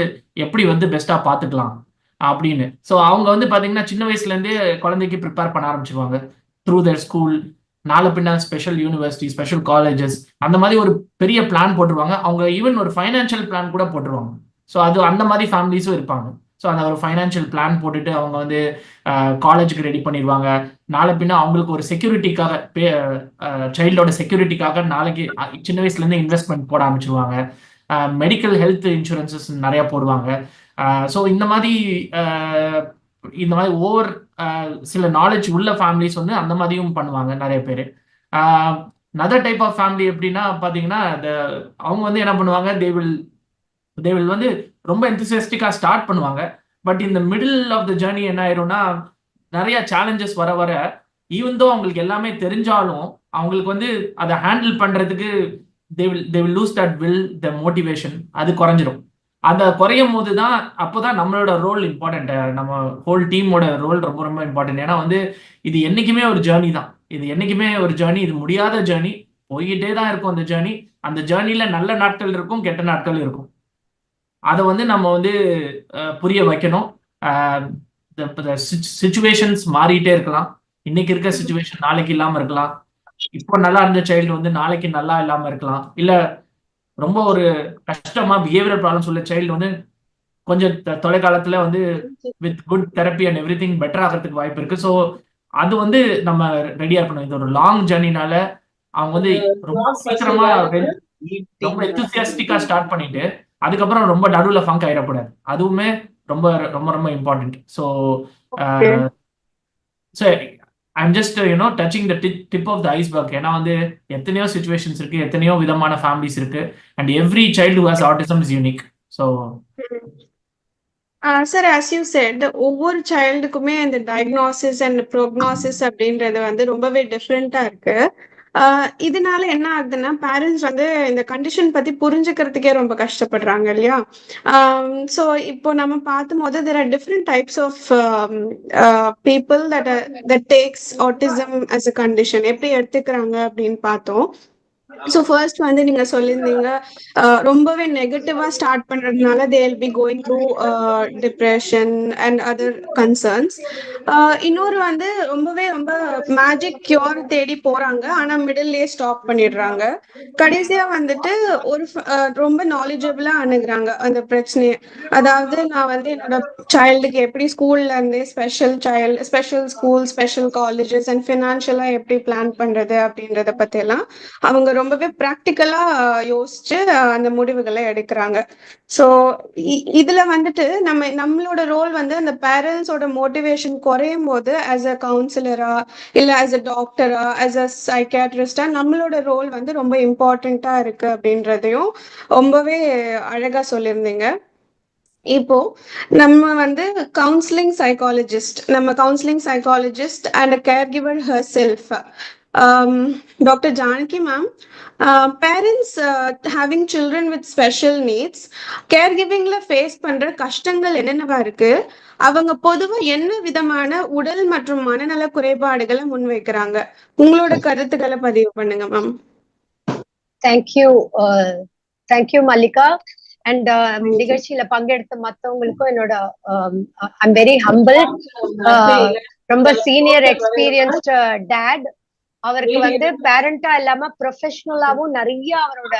எப்படி வந்து பெஸ்டா பார்த்துக்கலாம் அப்படின்னு. ஸோ அவங்க வந்து பார்த்தீங்கன்னா சின்ன வயசுலேருந்தே குழந்தைக்கு ப்ரிப்பேர் பண்ண ஆரம்பிச்சிருவாங்க த்ரூ தேர் ஸ்கூல். நாலு பின்னா ஸ்பெஷல் யூனிவர்சிட்டி, ஸ்பெஷல் காலேஜஸ், அந்த மாதிரி ஒரு பெரிய பிளான் போட்டுருவாங்க. அவங்க ஈவன் ஒரு ஃபைனான்ஷியல் பிளான் கூட போட்டுருவாங்க. ஸோ அது அந்த மாதிரி ஃபேமிலிஸும் இருப்பாங்க. ஸோ அந்த ஒரு ஃபைனான்ஷியல் பிளான் போட்டுட்டு அவங்க வந்து காலேஜுக்கு ரெடி பண்ணிடுவாங்க. நாளை பின்னா அவங்களுக்கு ஒரு செக்யூரிட்டிக்காக, சைல்டோட செக்யூரிட்டிக்காக நாளைக்கு சின்ன வயசுலேருந்து இன்வெஸ்ட்மெண்ட் போட ஆரம்பிச்சிருவாங்க. மெடிக்கல் ஹெல்த் இன்சூரன்சஸ் நிறைய போடுவாங்க. ஸோ இந்த மாதிரி ஓவர் சில நாலேஜ் உள்ள ஃபேமிலிஸ் வந்து அந்த மாதிரியும் பண்ணுவாங்க நிறைய பேர். another டைப் ஆஃப் ஃபேமிலி எப்படின்னா பார்த்தீங்கன்னா அவங்க வந்து என்ன பண்ணுவாங்க, தே வில் வந்து ரொம்ப என்தூசியாஸ்டிக்கா ஸ்டார்ட் பண்ணுவாங்க. பட் இந்த மிடில் ஆஃப் த ஜேர்னி என்ன ஆயிரும்னா நிறைய சேலஞ்சஸ் வர ஈவன் தோ அவங்களுக்கு எல்லாமே தெரிஞ்சாலும் அவங்களுக்கு வந்து அதை ஹேண்டில் பண்றதுக்கு they will lose that will, the motivation. அது குறைஞ்சிரும். அதை குறையும் போது தான் அப்போதான் நம்மளோட ரோல் இம்பார்ட்டன்ட், நம்ம ஹோல் டீமோட ரோல் ரொம்ப ரொம்ப இம்பார்ட்டன்ட். ஏன்னா வந்து இது என்னைக்குமே ஒரு ஜேர்னி தான், இது என்னைக்குமே ஒரு ஜேர்னி, இது முடியாத ஜேர்னி, போய்கிட்டே தான் இருக்கும் அந்த ஜேர்னி. அந்த ஜேர்னில நல்ல நாட்கள் இருக்கும், கெட்ட நாட்கள் இருக்கும். அதை வந்து நம்ம வந்து புரிய வைக்கணும். சிச்சுவேஷன்ஸ் மாறிட்டே இருக்கலாம். இன்னைக்கு இருக்க சிச்சுவேஷன் நாளைக்கு இல்லாம இருக்கலாம். இப்போ நல்லா இருந்த சைல்டு வந்து நாளைக்கு நல்லா இல்லாம இருக்கலாம். இல்ல ரொம்ப ஒரு கஷ்டமா பிஹேவியர் ப்ராப்ளம்ஸ் உள்ள சைல்டு வந்து கொஞ்சம் தொலைக்காலத்துல வந்து with good therapy and every thing better ஆகிறதுக்கு வாய்ப்பு இருக்கு. ஸோ அது வந்து நம்ம ரெடியா இருக்கணும். இது ஒரு லாங் ஜேர்னினால அவங்க வந்து ரொம்ப சீக்கிரமா ரொம்ப எந்தூசியாஸ்டிக்கா ஸ்டார்ட் பண்ணிட்டு அதுக்கப்புறம் ரொம்ப நடுவுல ஃபங்க் ஆயிடக்கூடாது. அதுவுமே ரொம்ப ரொம்ப ரொம்ப important. So I'm just touching the tip of the iceberg. ஏன்னா வந்து எத்தனையோ சுச்சுவேஷன்ஸ் இருக்கு, எத்தனையோ விதமான ஃபேமிலிஸ் இருக்கு, and every child who has autism is unique. So sir, as you said, ஒவ்வொரு சைல்டுக்குமே இந்த டயக்னோசிஸ் அண்ட் ப்ரோக்னோசிஸ் அப்படின்றது வந்து ரொம்பவே டிஃப்ரெண்டா இருக்கு. இதனால என்ன ஆகுதுன்னா, பேரண்ட்ஸ் வந்து இந்த கண்டிஷன் பத்தி புரிஞ்சுக்கிறதுக்கே ரொம்ப கஷ்டப்படுறாங்க இல்லையா? ஸோ இப்போ நம்ம பார்க்கும்போது there are different types of people that takes autism as a condition. எப்படி எடுத்துக்கிறாங்க அப்படின்னு பார்த்தோம். ஸோ ஃபர்ஸ்ட் வந்து நீங்க சொல்லியிருந்தீங்க, ரொம்பவே நெகட்டிவா ஸ்டார்ட் பண்றதுனால they will be going through depression and other concerns. இன்னொரு வந்து ரொம்ப மேஜிக் கியூர் தேடி போறாங்க, ஆனா மிடில்லே ஸ்டாப் பண்ணிடுறாங்க. கடைசியா வந்துட்டு ஒரு ரொம்ப நாலேஜபிளா அணுகுறாங்க அந்த பிரச்சனையை. அதாவது நான் வந்து என்னோட சைல்டுக்கு எப்படி ஸ்கூல்ல இருந்தே special school, special colleges and ஃபினான்ஷியலா எப்படி பிளான் பண்றது அப்படின்றத பத்தி எல்லாம் அவங்க ரொம்பவே ப்ராக்டிக்கலா யோசிச்சு அந்த முடிவுகளை எடுக்கிறாங்க. ஸோ இதுல வந்துட்டு நம்மளோட ரோல் வந்து அந்த பேரண்ட்ஸோட மோட்டிவேஷன் குறையும் போது ஆஸ் அ கவுன்சிலரா இல்ல ஆஸ் அ டாக்டரா ஆஸ் அ சைக்காட்ரிஸ்டா நம்மளோட ரோல் வந்து ரொம்ப இம்பார்ட்டண்டா இருக்கு அப்படின்றதையும் ரொம்பவே அழகா சொல்லியிருந்தீங்க. இப்போ நம்ம வந்து counselling psychologist and caregiver herself doctor Janaki ma'am, parents having children with special needs care கிவிங்ல ஃபேஸ் பண்ற கஷ்டங்கள் என்னென்னவா இருக்கு, அவங்க பொதுவா என்ன விதமான உடல் மற்றும் மனநல குறைபாடுகளை முன்வைக்கிறாங்க, உங்களோட கருத்துக்களை பதிவு பண்ணுங்க மேம். தேங்க்யூ மல்லிகா. அண்ட் நிகழ்ச்சியில பங்கெடுத்த மத்தவங்களுக்கும் என்னோட ஐம் வெரி ஹம்பிள். ரொம்ப சீனியர் எக்ஸ்பீரியன்ஸ்ட் டேட். அவருக்கு வந்து பேரண்டா இல்லாம ப்ரொஃபஷனலாவும் நிறைய அவரோட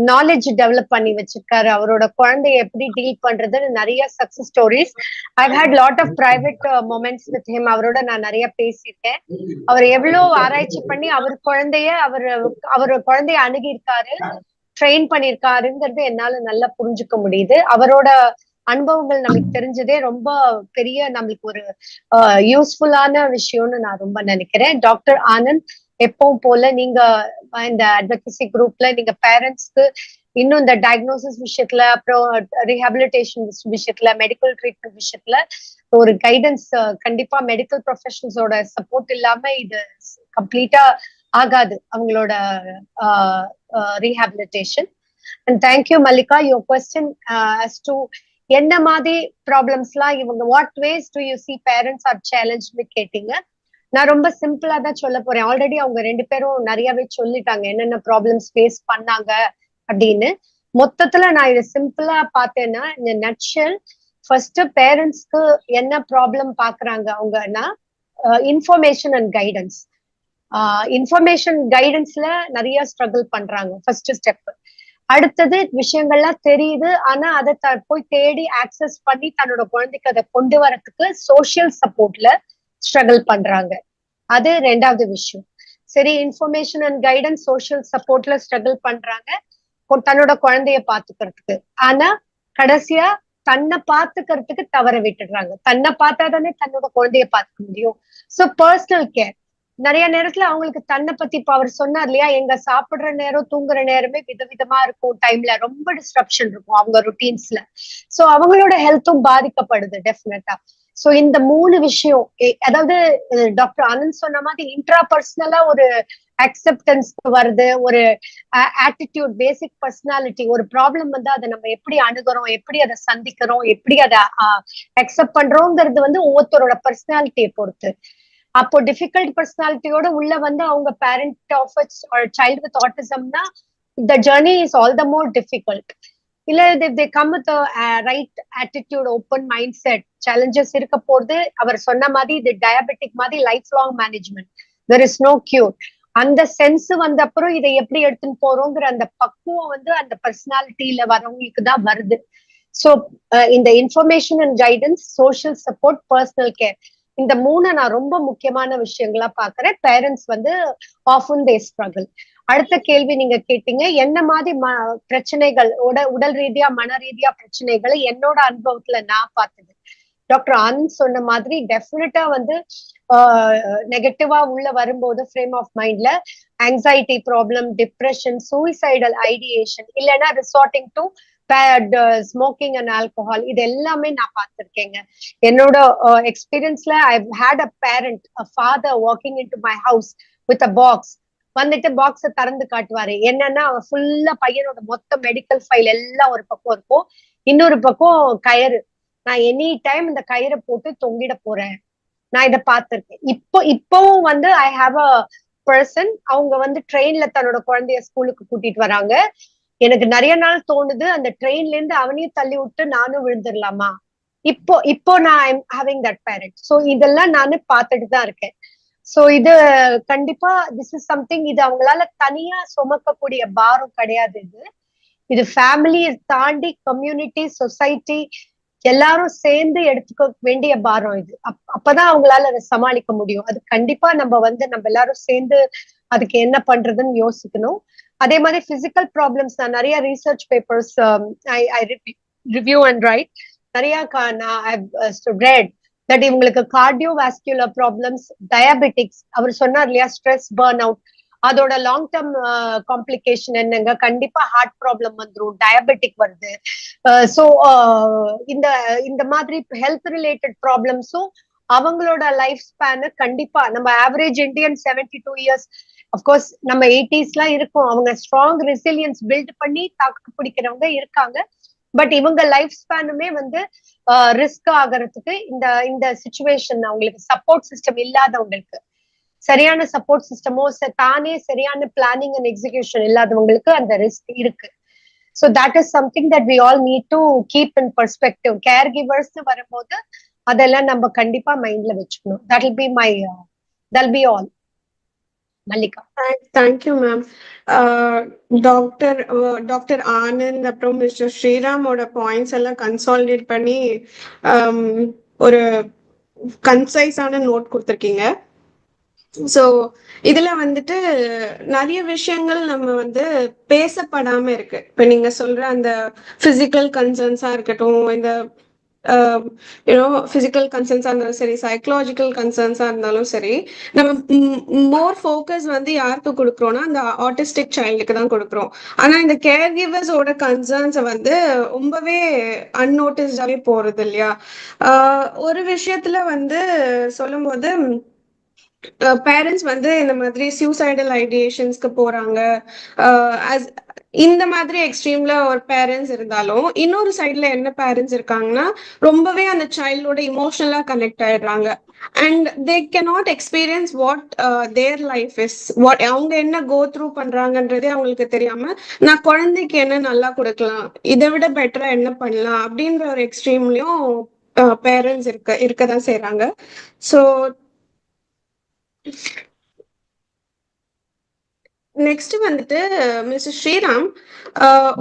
நாலேஜ் டெவலப் பண்ணி வச்சிருக்காரு. அவரோட குழந்தைய எப்படி டீல் பண்றதுன்னு நிறைய success stories. I had lot of private moments with him. அவரோட நான் நிறைய பேசியிருக்கேன். அவர் எவ்வளவு ஆராய்ச்சி பண்ணி அவர் குழந்தைய அணுகியிருக்காரு, ட்ரெயின் பண்ணிருக்காருங்கிறது என்னால நல்லா புரிஞ்சுக்க முடியுது. அவரோட அனுபவங்கள் நமக்கு தெரிஞ்சதே ரொம்ப பெரிய நம்மளுக்கு ஒரு யூஸ்ஃபுல்லான விஷயம்னு நான் ரொம்ப நினைக்கிறேன். டாக்டர் ஆனந்த், எப்பவும் போல நீங்க இந்த அட்வொகசி குரூப்ல நீங்க பேரண்ட்ஸ்க்கு இன்னும் இந்த டயக்னோசிஸ் விஷயத்துல, அப்புறம் ரீஹாபிலிட்டேஷன் விஷயத்துல, மெடிக்கல் ட்ரீட்மெண்ட் விஷயத்துல ஒரு கைடன்ஸ், கண்டிப்பா மெடிக்கல் ப்ரொஃபஷனல்ஸோட சப்போர்ட் இல்லாம இது கம்ப்ளீட்டா ஆகாது அவங்களோட rehabilitation. And thank you Mallika. Your question as to என்ன மாதிரி ப்ராப்ளம்ஸ்லாம் இவங்க what ways do you see parents are சேலஞ்ச்னு கேட்டீங்க. நான் ரொம்ப சிம்பிளா தான் சொல்ல போறேன். ஆல்ரெடி அவங்க ரெண்டு பேரும் நிறையவே சொல்லிட்டாங்க என்னென்ன ப்ராப்ளம்ஸ் ஃபேஸ் பண்ணாங்க அப்படின்னு. மொத்தத்துல நான் இதை சிம்பிளா பார்த்தேன்னா, இந்த நட்ஷல் ஃபர்ஸ்ட் பேரண்ட்ஸ்க்கு என்ன ப்ராப்ளம் பாக்குறாங்க அவங்கன்னா, இன்ஃபர்மேஷன் அண்ட் கைடன்ஸ். இன்ஃபர்மேஷன் கைடன்ஸ்ல நிறைய ஸ்ட்ரகிள் பண்றாங்க, ஃபர்ஸ்ட் ஸ்டெப். அடுத்தது விஷயங்கள்லாம் தெரியுது, ஆனா அதை போய் தேடி ஆக்சஸ் பண்ணி தன்னோட குழந்தைக்கு அதை கொண்டு வரதுக்கு சோசியல் சப்போர்ட்ல ஸ்ட்ரகிள் பண்றாங்க. அது ரெண்டாவது விஷயம். சரி, இன்ஃபர்மேஷன் அண்ட் கைடன்ஸ், சோசியல் சப்போர்ட்ல ஸ்ட்ரகிள் பண்றாங்க தன்னோட குழந்தைய பாத்துக்கிறதுக்கு. ஆனா கடைசியா தன்னை பாத்துக்கிறதுக்கு தவற விட்டுடுறாங்க. தன்னை பார்த்தாதானே தன்னோட குழந்தைய பாத்துக்க முடியும். சோ பர்சனல் கேர் நிறைய நேரத்துல அவங்களுக்கு தன்னை பத்தி, இப்ப அவர் சொன்னார் இல்லையா, எங்க சாப்பிடுற நேரம் தூங்குற நேரமே விதவிதமா இருக்கும், டைம்ல ரொம்ப டிஸ்ட்ரப்ஷன் இருக்கும் அவங்க ருட்டீன்ஸ்ல. சோ அவங்களோட ஹெல்த்தும் பாதிக்கப்படுது டெஃபினட்டா. சோ இந்த 3 விஷயம் அதாவது டாக்டர் ஆனந்த் சொன்ன மாதிரி இன்ட்ரா பர்சனலா ஒரு அக்செப்டன்ஸ் வருது, ஒரு ஆட்டிடியூட், பேசிக் பர்சனாலிட்டி. ஒரு ப்ராப்ளம் வந்து அதை நம்ம எப்படி அணுகிறோம், எப்படி அதை சந்திக்கிறோம், எப்படி அதை அக்செப்ட் பண்றோங்கிறது வந்து ஒவ்வொருத்தரோட பர்சனாலிட்டியை பொறுத்து. அப்போ டிஃபிகல்ட் பர்சனாலிட்டியோட உள்ள வந்து அவங்க பேரண்ட் ஆஃப் சைல்ட் வித் ஆட்டிசம்னா the journey is all the more difficult. இல்ல they come with right attitude, open mindset, challenges இருக்க போது. அவர் சொன்ன மாதிரி இது டயபெட்டிக் மாதிரி life long management, there is no cure. அந்த சென்ஸ் வந்த அப்புறம் இதை எப்படி எடுத்துன்னு போறோங்கிற அந்த பக்குவம் வந்து அந்த பர்சனாலிட்டியில வரவங்களுக்கு தான் வருது. ஸோ இந்த information and guidance, social support, personal care, இந்த 3 நான் ரொம்ப முக்கியமான விஷயங்களா பாக்குறேன். பேரண்ட்ஸ் வந்து ஆஃபன் தே ஸ்ட்ரகிள். அடுத்த கேள்வி நீங்க கேட்டீங்க, என்ன மாதிரி பிரச்சனைகள், உடல் ரீதியா மன ரீதியா பிரச்சனைகளை என்னோட அனுபவத்துல நான் பார்த்தது. டாக்டர் ஆனந்த் சொன்ன மாதிரி டெஃபினட்டா வந்து நெகட்டிவா உள்ள வரும்போது ஃப்ரேம் ஆஃப் மைண்ட்ல anxiety problem, depression, suicidal ideation, இல்லைன்னா resorting to smoking and alcohol, இது எல்லாமே நான் பார்த்திருக்கேங்க. என்னோட எக்ஸ்பீரியன்ஸ்ல I had a parent, a father walking in to my house with a box. வந்துட்டு பாக்ஸ திறந்து காட்டுவாரு. என்னன்னா அவன் ஃபுல்லா பையனோட மொத்த மெடிக்கல் ஃபைல் எல்லாம் ஒரு பக்கம் இருக்கும், இன்னொரு பக்கம் கயிறு. நான் எனி டைம் இந்த கயிறை போட்டு தொங்கிட போறேன். நான் இதை பார்த்திருக்கேன். இப்பவும் வந்து ஐ ஹாவ் அ பர்சன், அவங்க வந்து ட்ரெயின்ல தன்னோட குழந்தைய ஸ்கூலுக்கு கூட்டிட்டு வராங்க. எனக்கு நிறைய நாள் தோணுது, அந்த ட்ரெயின்ல இருந்து அவனையும் தள்ளி விட்டு நானும் விழுந்துடலாமா. இப்போ நான் I'm having that parent. So இதெல்லாம் நானு பார்த்துட்டு தான் இருக்கேன். சோ இது கண்டிப்பா திஸ் இஸ் சம்திங், இது அவங்களால தனியா சுமக்கக்கூடிய பாரம் கிடையாது. இது ஃபேமிலியை தாண்டி கம்யூனிட்டி, சொசைட்டி எல்லாரும் சேர்ந்து எடுத்துக்க வேண்டிய பாரம் இது. அப்பதான் அவங்களால அதை சமாளிக்க முடியும். அது கண்டிப்பா நம்ம எல்லாரும் சேர்ந்து அதுக்கு என்ன பண்றதுன்னு யோசிக்கணும். அதே மாதிரி பிசிக்கல் ப்ராப்ளம்ஸ், நான் நிறைய research papers I review and right. நிறைய ரெட் தட் இவங்களுக்கு கார்டியோவாஸ்குலர் ப்ராப்ளம்ஸ், டயபெட்டிக்ஸ், அவர் சொன்னார் இல்லையா, ஸ்ட்ரெஸ், பர்ன் அவுட், அதோட லாங் டேர்ம் காம்ப்ளிகேஷன் என்னங்க, கண்டிப்பா ஹார்ட் ப்ராப்ளம் வந்துடும், டயபெட்டிக் வருது. ஸோ இந்த மாதிரி ஹெல்த் ரிலேட்டட் ப்ராப்ளம்ஸும் அவங்களோட லைஃப் ஸ்பேனு கண்டிப்பா நம்ம ஆவரேஜ் இந்தியன் 72 இயர்ஸ், அப்கோர்ஸ் நம்ம 80s இருக்கும், அவங்க ஸ்ட்ராங் ரெசிலியன்ஸ் பில்ட் பண்ணி தாக்கு பிடிக்கிறவங்க இருக்காங்க. பட் இவங்க லைஃப் ஸ்பேனுமே வந்து ரிஸ்க் ஆகிறதுக்கு இந்த சிச்சுவேஷன், அவங்களுக்கு சப்போர்ட் சிஸ்டம் இல்லாதவங்களுக்கு, சரியான சப்போர்ட் சிஸ்டமோ தானே சரியான பிளானிங் அண்ட் எக்ஸிகியூஷன் இல்லாதவங்களுக்கு அந்த ரிஸ்க் இருக்கு. So that is something that we all need to keep in perspective. Care givers வரும்போது அதெல்லாம் நம்ம கண்டிப்பா மைண்ட்ல வச்சுக்கணும். that'll be all. Mallika. Thank you ma'am. Doctor Anand அப்புறம் மிஸ்டர் ஸ்ரீராமோட பாயிண்ட்ஸ் எல்லாம் கன்சாலிடேட் பண்ணி ஒரு கன்சைஸான நோட் கொடுத்துருக்கீங்க. ஸோ இதுல வந்துட்டு நிறைய விஷயங்கள் நம்ம வந்து பேசப்படாம இருக்கு. இப்ப நீங்க சொல்ற அந்த பிசிக்கல் கன்சர்ன்ஸா இருக்கட்டும், இந்த பிசிக்கல் கன்சர்ன்ஸா இருந்தாலும் சரி, சைக்கலாஜிக்கல் கன்சர்ன்ஸா இருந்தாலும் சரி, நம்ம மோர் ஃபோக்கஸ் வந்து யாருக்கு கொடுக்குறோம்னா அந்த ஆட்டிஸ்டிக் சைல்டுக்கு தான் கொடுக்குறோம். ஆனா இந்த கேர் கிவர்ஸோட கன்சர்ன்ஸை வந்து ரொம்பவே அன்னோட்டிஸ்டாவே போறது இல்லையா. ஒரு விஷயத்துல வந்து சொல்லும் போது பேரண்ட்ஸ் வந்து இந்த மாதிரி சூசைடல் ஐடியேஷன்ஸ்க்கு போறாங்க. இந்த மாதிரி எக்ஸ்ட்ரீம்ல ஒரு பேரண்ட்ஸ் இருந்தாலும், இன்னொரு சைட்ல என்ன பேரண்ட்ஸ் இருக்காங்கன்னா ரொம்பவே அந்த சைல்டோட இமோஷனலா கனெக்ட் ஆயிடுறாங்க. And they cannot experience what their life is, what அவங்க என்ன கோ த்ரூ பண்றாங்கன்றதே அவங்களுக்கு தெரியாம, நான் குழந்தைக்கு என்ன நல்லா கொடுக்கலாம், இதை விட பெட்டரா என்ன பண்ணலாம் அப்படின்ற ஒரு எக்ஸ்ட்ரீம்லயும் பேரண்ட்ஸ் இருக்கதான் செய்யறாங்க. ஸோ நெக்ஸ்ட் வந்துட்டு மிஸ்டர் ஸ்ரீராம்,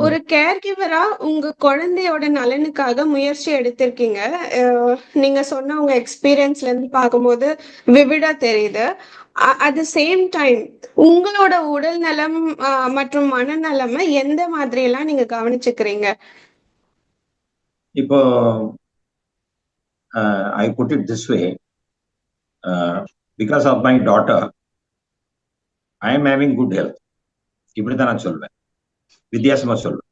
ஒரு கேர் கிவரா உங்க குழந்தையோட நலனுக்காக முயற்சி எடுத்திருக்கீங்க. நீங்க சொன்ன உங்க எக்ஸ்பீரியன்ஸ்ல இருந்து பார்க்கும்போது விவிடா தெரியுது. அட் த சேம் டைம் உங்களோட உடல் நலம் மற்றும் மனநலமை எந்த மாதிரி எல்லாம் நீங்க கவனிச்சுக்கிறீங்க? இப்போ I put it this way, because of my daughter I am having good health. இப்படித்தான் நான் சொல்வேன், வித்தியாசமா சொல்வேன்.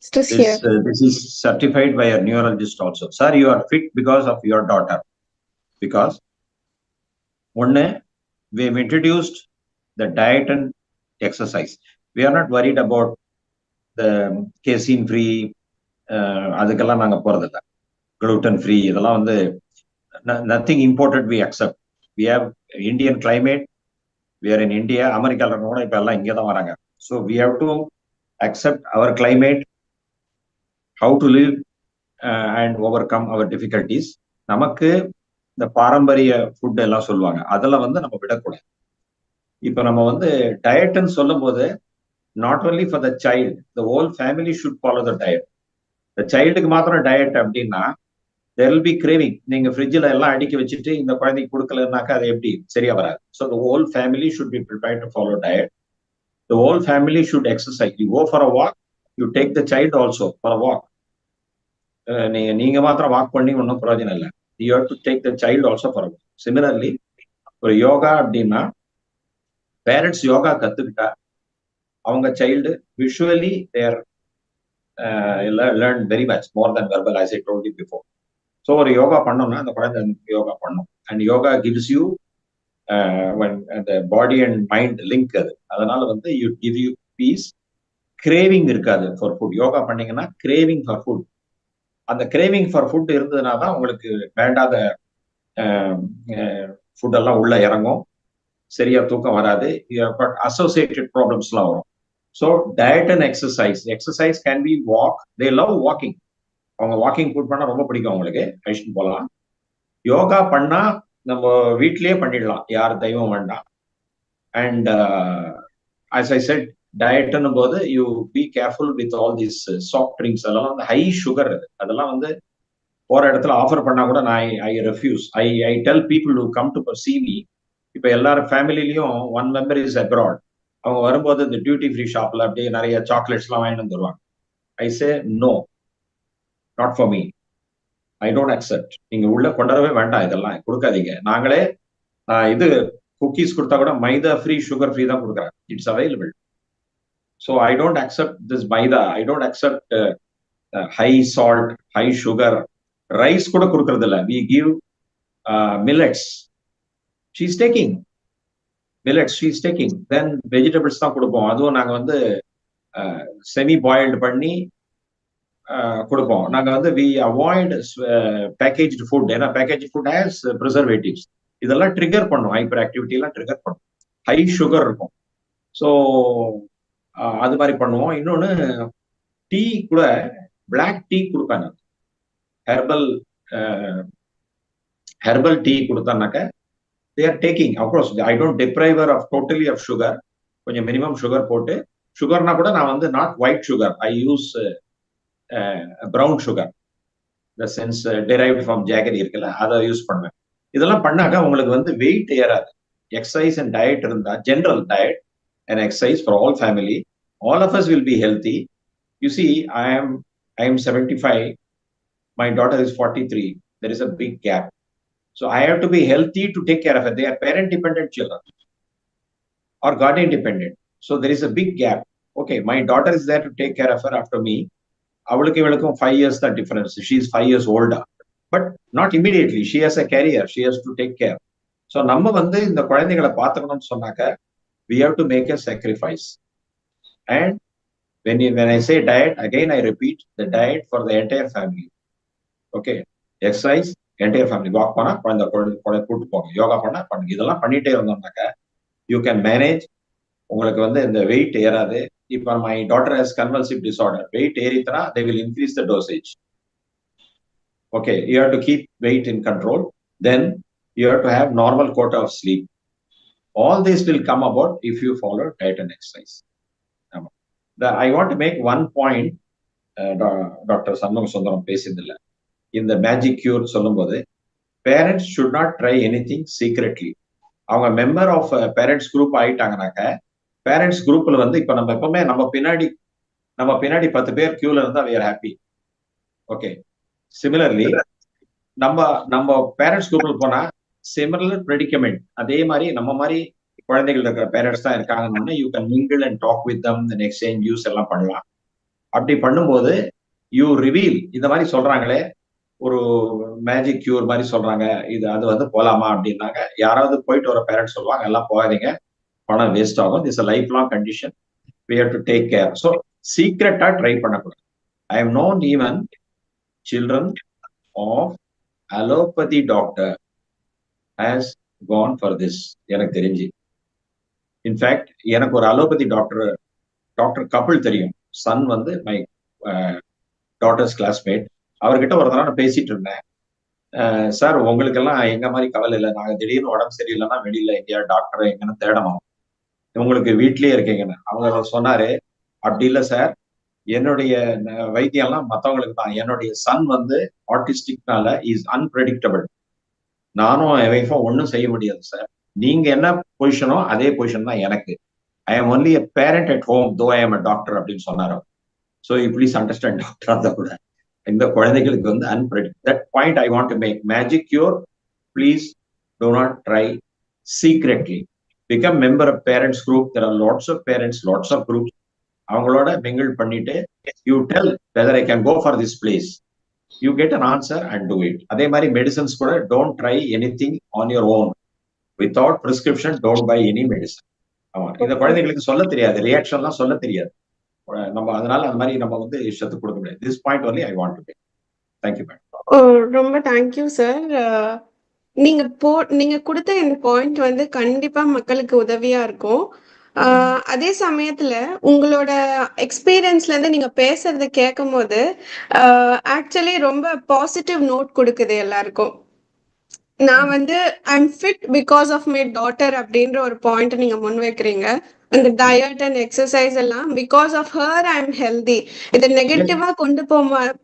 This here. This is certified by a neurologist also. Sir, you are fit because of your daughter. Because one, we have introduced the diet and exercise. We are not worried about the casein free, அதுக்கெல்லாம் நாங்க போறதில்ல. Gluten free, இதெல்லாம் வந்து nothing imported we accept. We have Indian climate. We are in India. அமெரிக்கால கூட இப்ப எல்லாம் இங்கே தான் வராங்க. So we have to accept our climate, how to live and overcome our difficulties. நமக்கு இந்த பாரம்பரிய ஃபுட் எல்லாம் சொல்லுவாங்க, அதெல்லாம் வந்து நம்ம விடக்கூடாது. இப்ப நம்ம வந்து டயட்னு சொல்லும் போது not only for the child, the whole family should follow the diet. இந்த சைல்டுக்கு மாத்திரம் டயட் அப்படின்னா there will be craving. நீங்க ஃப்ரிட்ஜில் எல்லாம் அடுக்கி வச்சுட்டு இந்த குழந்தைக்கு கொடுக்கலன்னாக்கா அது எப்படி சரியா வராது. So the whole family should be prepared to follow diet. The whole family should exercise. You go for a walk, you take the child also for a walk. நீங்க மாத்திரம் வாக் பண்ணி ஒன்றும் பிரயோஜனம் இல்லை. You have to take the child also for a walk. Similarly, ஒரு யோகா அப்படின்னா parents yoga கத்துக்கிட்டா அவங்க child visually there learn very much more then verbal, as I told you before. So ஒரு யோகா பண்ணோம்னா அந்த குழந்தை யோகா பண்ணும். அண்ட் யோகா கிவ்ஸ் யூ அந்த பாடி அண்ட் மைண்ட் லிங்க். அது அதனால வந்து you give you piece. Craving இருக்காது ஃபார் ஃபுட். யோகா பண்ணீங்கன்னா கிரேவிங் ஃபார் ஃபுட், அந்த கிரேவிங் ஃபார் ஃபுட் இருந்ததுனா தான் உங்களுக்கு வேண்டாத ஃபுட் எல்லாம் உள்ள இறங்கும், சரியா தூக்கம் வராது, பட் அசோசியேட்டட் ப்ராப்ளம்ஸ்லாம் வரும். So diet and exercise can be walk. They love walking. அவங்க வாக்கிங் ஃபுட் பண்ணா ரொம்ப பிடிக்கும் அவங்களுக்கு, அழிச்சுட்டு போகலாம். யோகா பண்ணா நம்ம வீட்லயே பண்ணிடலாம், யார் தெய்வம் வேண்டாம். அண்ட் as I said, டயட்னும் போது you be careful with all these soft drinks. அதெல்லாம் வந்து ஹை சுகர். அதெல்லாம் வந்து போற இடத்துல ஆஃபர் பண்ணா கூட நான் ஐ refuse. I tell people who come to see me. இப்ப எல்லாரும் ஃபேமிலிலையும் ஒன் மெம்பர் இஸ் அப்ராட். அவங்க வரும்போது இந்த டியூட்டி ஃப்ரீ ஷாப்ல அப்படியே நிறைய சாக்லேட்ஸ் எல்லாம் வாங்கிட்டு வந்துருவாங்க. I say no, not for me. I don't accept. நீங்க உள்ள கொண்டாடவே வேண்டாம், இதெல்லாம் கொடுக்காதீங்க. நாங்களே இது குக்கீஸ் கொடுத்தா கூட மைதா ஃப்ரீ, சுகர் ஃப்ரீ தான் கொடுக்குறாங்க. It's available. So I don't accept this maida. I don't accept high salt, high sugar. Rice கூட கொடுக்கறது இல்லை. We give millets. She's taking millets, she's taking. Then vegetables தான் கொடுப்போம். அதுவும் நாங்க வந்து செமி பாயில்டு பண்ணி கொடுப்போம். நாங்க வந்து வி அவாய்ட் பேக்கேஜ்டு ஃபுட். ஏன்னா பேக்கேஜ் ஃபுட் ஹேஸ் ப்ரிசர்வேட்டிவ்ஸ். இதெல்லாம் ட்ரிகர் பண்ணும், ஹைப்பர் ஆக்டிவிட்டி எல்லாம் ட்ரிகர் பண்ணும், ஹை சுகர் இருக்கும். ஸோ அது மாதிரி பண்ணுவோம். இன்னொன்னு டீ கூட பிளாக் டீ கொடுப்பாங்க. ஹெர்பல் டீ கொடுத்தானாக்க they are taking. Of course, I don't deprive her of totally of sugar. கொஞ்சம் மினிமம் சுகர் போட்டு, சுகர்னா கூட நான் வந்து not white sugar, I use brown sugar, இந்த சென்ஸ் டெரைவ்ட் ஃப்ரம் ஜாகரி இருக்குல்ல, அதை யூஸ் பண்ணுவேன். இதெல்லாம் பண்ணாக்க உங்களுக்கு வந்து வெயிட் ஏறாது. எக்ஸசைஸ் அண்ட் டயட் இருந்தா, general diet and exercise for all family, all of us will be healthy. You see, I am 75, my daughter is 43. There is a big gap. So I have to be healthy to take care of her. They are parent dependent children or guardian dependent. So there is a big gap. Okay, my daughter is there to take care of her after me. Avulukku ivalukkum 5 years the difference. She is 5 years older, but not immediately. She has a career. She has to take care. So நம்ம வந்து இந்த குழந்தைகளை பார்த்துக்கணும்னு சொன்னாக்க we have to make a sacrifice. And when I say diet, again I repeat, the diet for the entire family. Okay, exercise, entire family. Walk பண்ணா குழந்தை கூட்டு போங்க, யோகா பண்ணா பண்ணுங்க. இதெல்லாம் பண்ணிட்டே இருந்தோம்னாக்க யூ கேன் மேனேஜ். உங்களுக்கு வந்து இந்த வெயிட் ஏறாது. இப்போ my daughter has convulsive disorder. Weight ஏறித்தனா they will increase the dosage. Okay, you have to keep weight in control. Then you have to have normal quota of sleep. All this will come about if you follow diet and exercise. I want to make one point. Doctor Shanmuga Sundaram பேசியதில்லை. இந்த magic cure சொல்லும் போது, parents should not try anything secretly. அவங்க member of parents group ஆயிட்டாங்கனாக்க, parents குரூப்ல வந்து இப்ப நம்ம எப்பவுமே நம்ம பின்னாடி 10 பேர் கியூல இருந்தா we are happy. Okay, similarly நம்ம பேரண்ட்ஸ் குரூப்ல போனா சிமிலர் ப்ரெடிகமெண்ட், அதே மாதிரி நம்ம மாதிரி குழந்தைகள் இருக்கிற பேரண்ட்ஸ் தான் இருக்காங்கன்னு you can mingle and talk with them, exchange views எல்லாம் பண்ணலாம். அப்படி பண்ணும்போது யூ ரிவீல் இந்த மாதிரி சொல்றாங்களே, ஒரு மேஜிக் கியூர் மாதிரி சொல்றாங்க, இது அது வந்து போலாமா அப்படின்னாங்க. யாராவது போயிட்டு வர பேரண்ட்ஸ் சொல்லுவாங்க, எல்லாம் போகாதீங்க, பணம் வேஸ்ட் ஆகும், this life long condition, we have to take care. So சீக்ரெட்டா ட்ரை பண்ணக்கூடாது. I have known even children of allopathy doctor has gone for this. எனக்கு தெரிஞ்சு இன்ஃபேக்ட் எனக்கு ஒரு அலோபதி டாக்டர் கபில் தெரியும். சன் வந்து மை டாட்டர்ஸ் கிளாஸ்மேட். அவர்கிட்ட ஒரு தடவை நான் பேசிட்டு இருந்தேன். சார் உங்களுக்கெல்லாம் எங்க மாதிரி கவலை இல்லை, நாங்க திடீர்னு உடம்பு சரியில்லைன்னா வெளியில எங்கேயா டாக்டரை எங்கன்னு தேடணும், உங்களுக்கு வீட்லயே இருக்கீங்கன்னு. அவங்க சொன்னாரு, அப்படி இல்லை சார், என்னுடைய வைத்தியம்லாம் மற்றவங்களுக்கு தான், என்னுடைய சன் வந்து ஆட்டிஸ்டிக்னால இஸ் அன்பிரடிக்டபிள், நானும் என் வைஃபும் ஒன்றும் செய்ய முடியாது சார், நீங்க என்ன பொசிஷனோ அதே பொசிஷன் தான் எனக்கு, I am only a parent at home though I am a doctor அப்படின்னு சொன்னாரு. So you please understand doctor, அந்த கூட இந்த குழந்தைகளுக்கு வந்து unpredict. That point I want to make. Magic cure please do not try secretly. Become member of parents group. There are lots of parents, lots of groups. அவங்களோட mingle பண்ணிட்டு you tell whether I can go for this place, you get an answer and do it. அதே மாதிரி medicines கூட don't try anything on your own without prescription, don't by any medicine. ஆமா, இந்த குழந்தைகளுக்கு சொல்ல தெரியாது, ரியாக்ஷன்லாம் சொல்ல தெரியாது நம்ம, அதனால அந்த மாதிரி நம்ம வந்து இஷ்டத்துக்கு கொடுக்க முடியாது. This point only I want to make. Thank you madam. ரொம்ப தேங்க்யூ சார். நீங்க கொடுத்த இந்த பாயிண்ட் வந்து கண்டிப்பா மக்களுக்கு உதவியா இருக்கும். அதே சமயத்துல உங்களோட எக்ஸ்பீரியன்ஸ்ல இருந்து நீங்க பேசுறத கேட்கும் போது ஆக்சுவலி ரொம்ப பாசிட்டிவ் நோட் கொடுக்குது எல்லாருக்கும். நான் வந்து I'm fit because of my daughter அப்படின்ற ஒரு பாயிண்ட் நீங்க முன்வைக்கிறீங்க. அந்த டயட் அண்ட் எக்ஸசைஸ் எல்லாம் because of her I am healthy. இதை நெகட்டிவா கொண்டு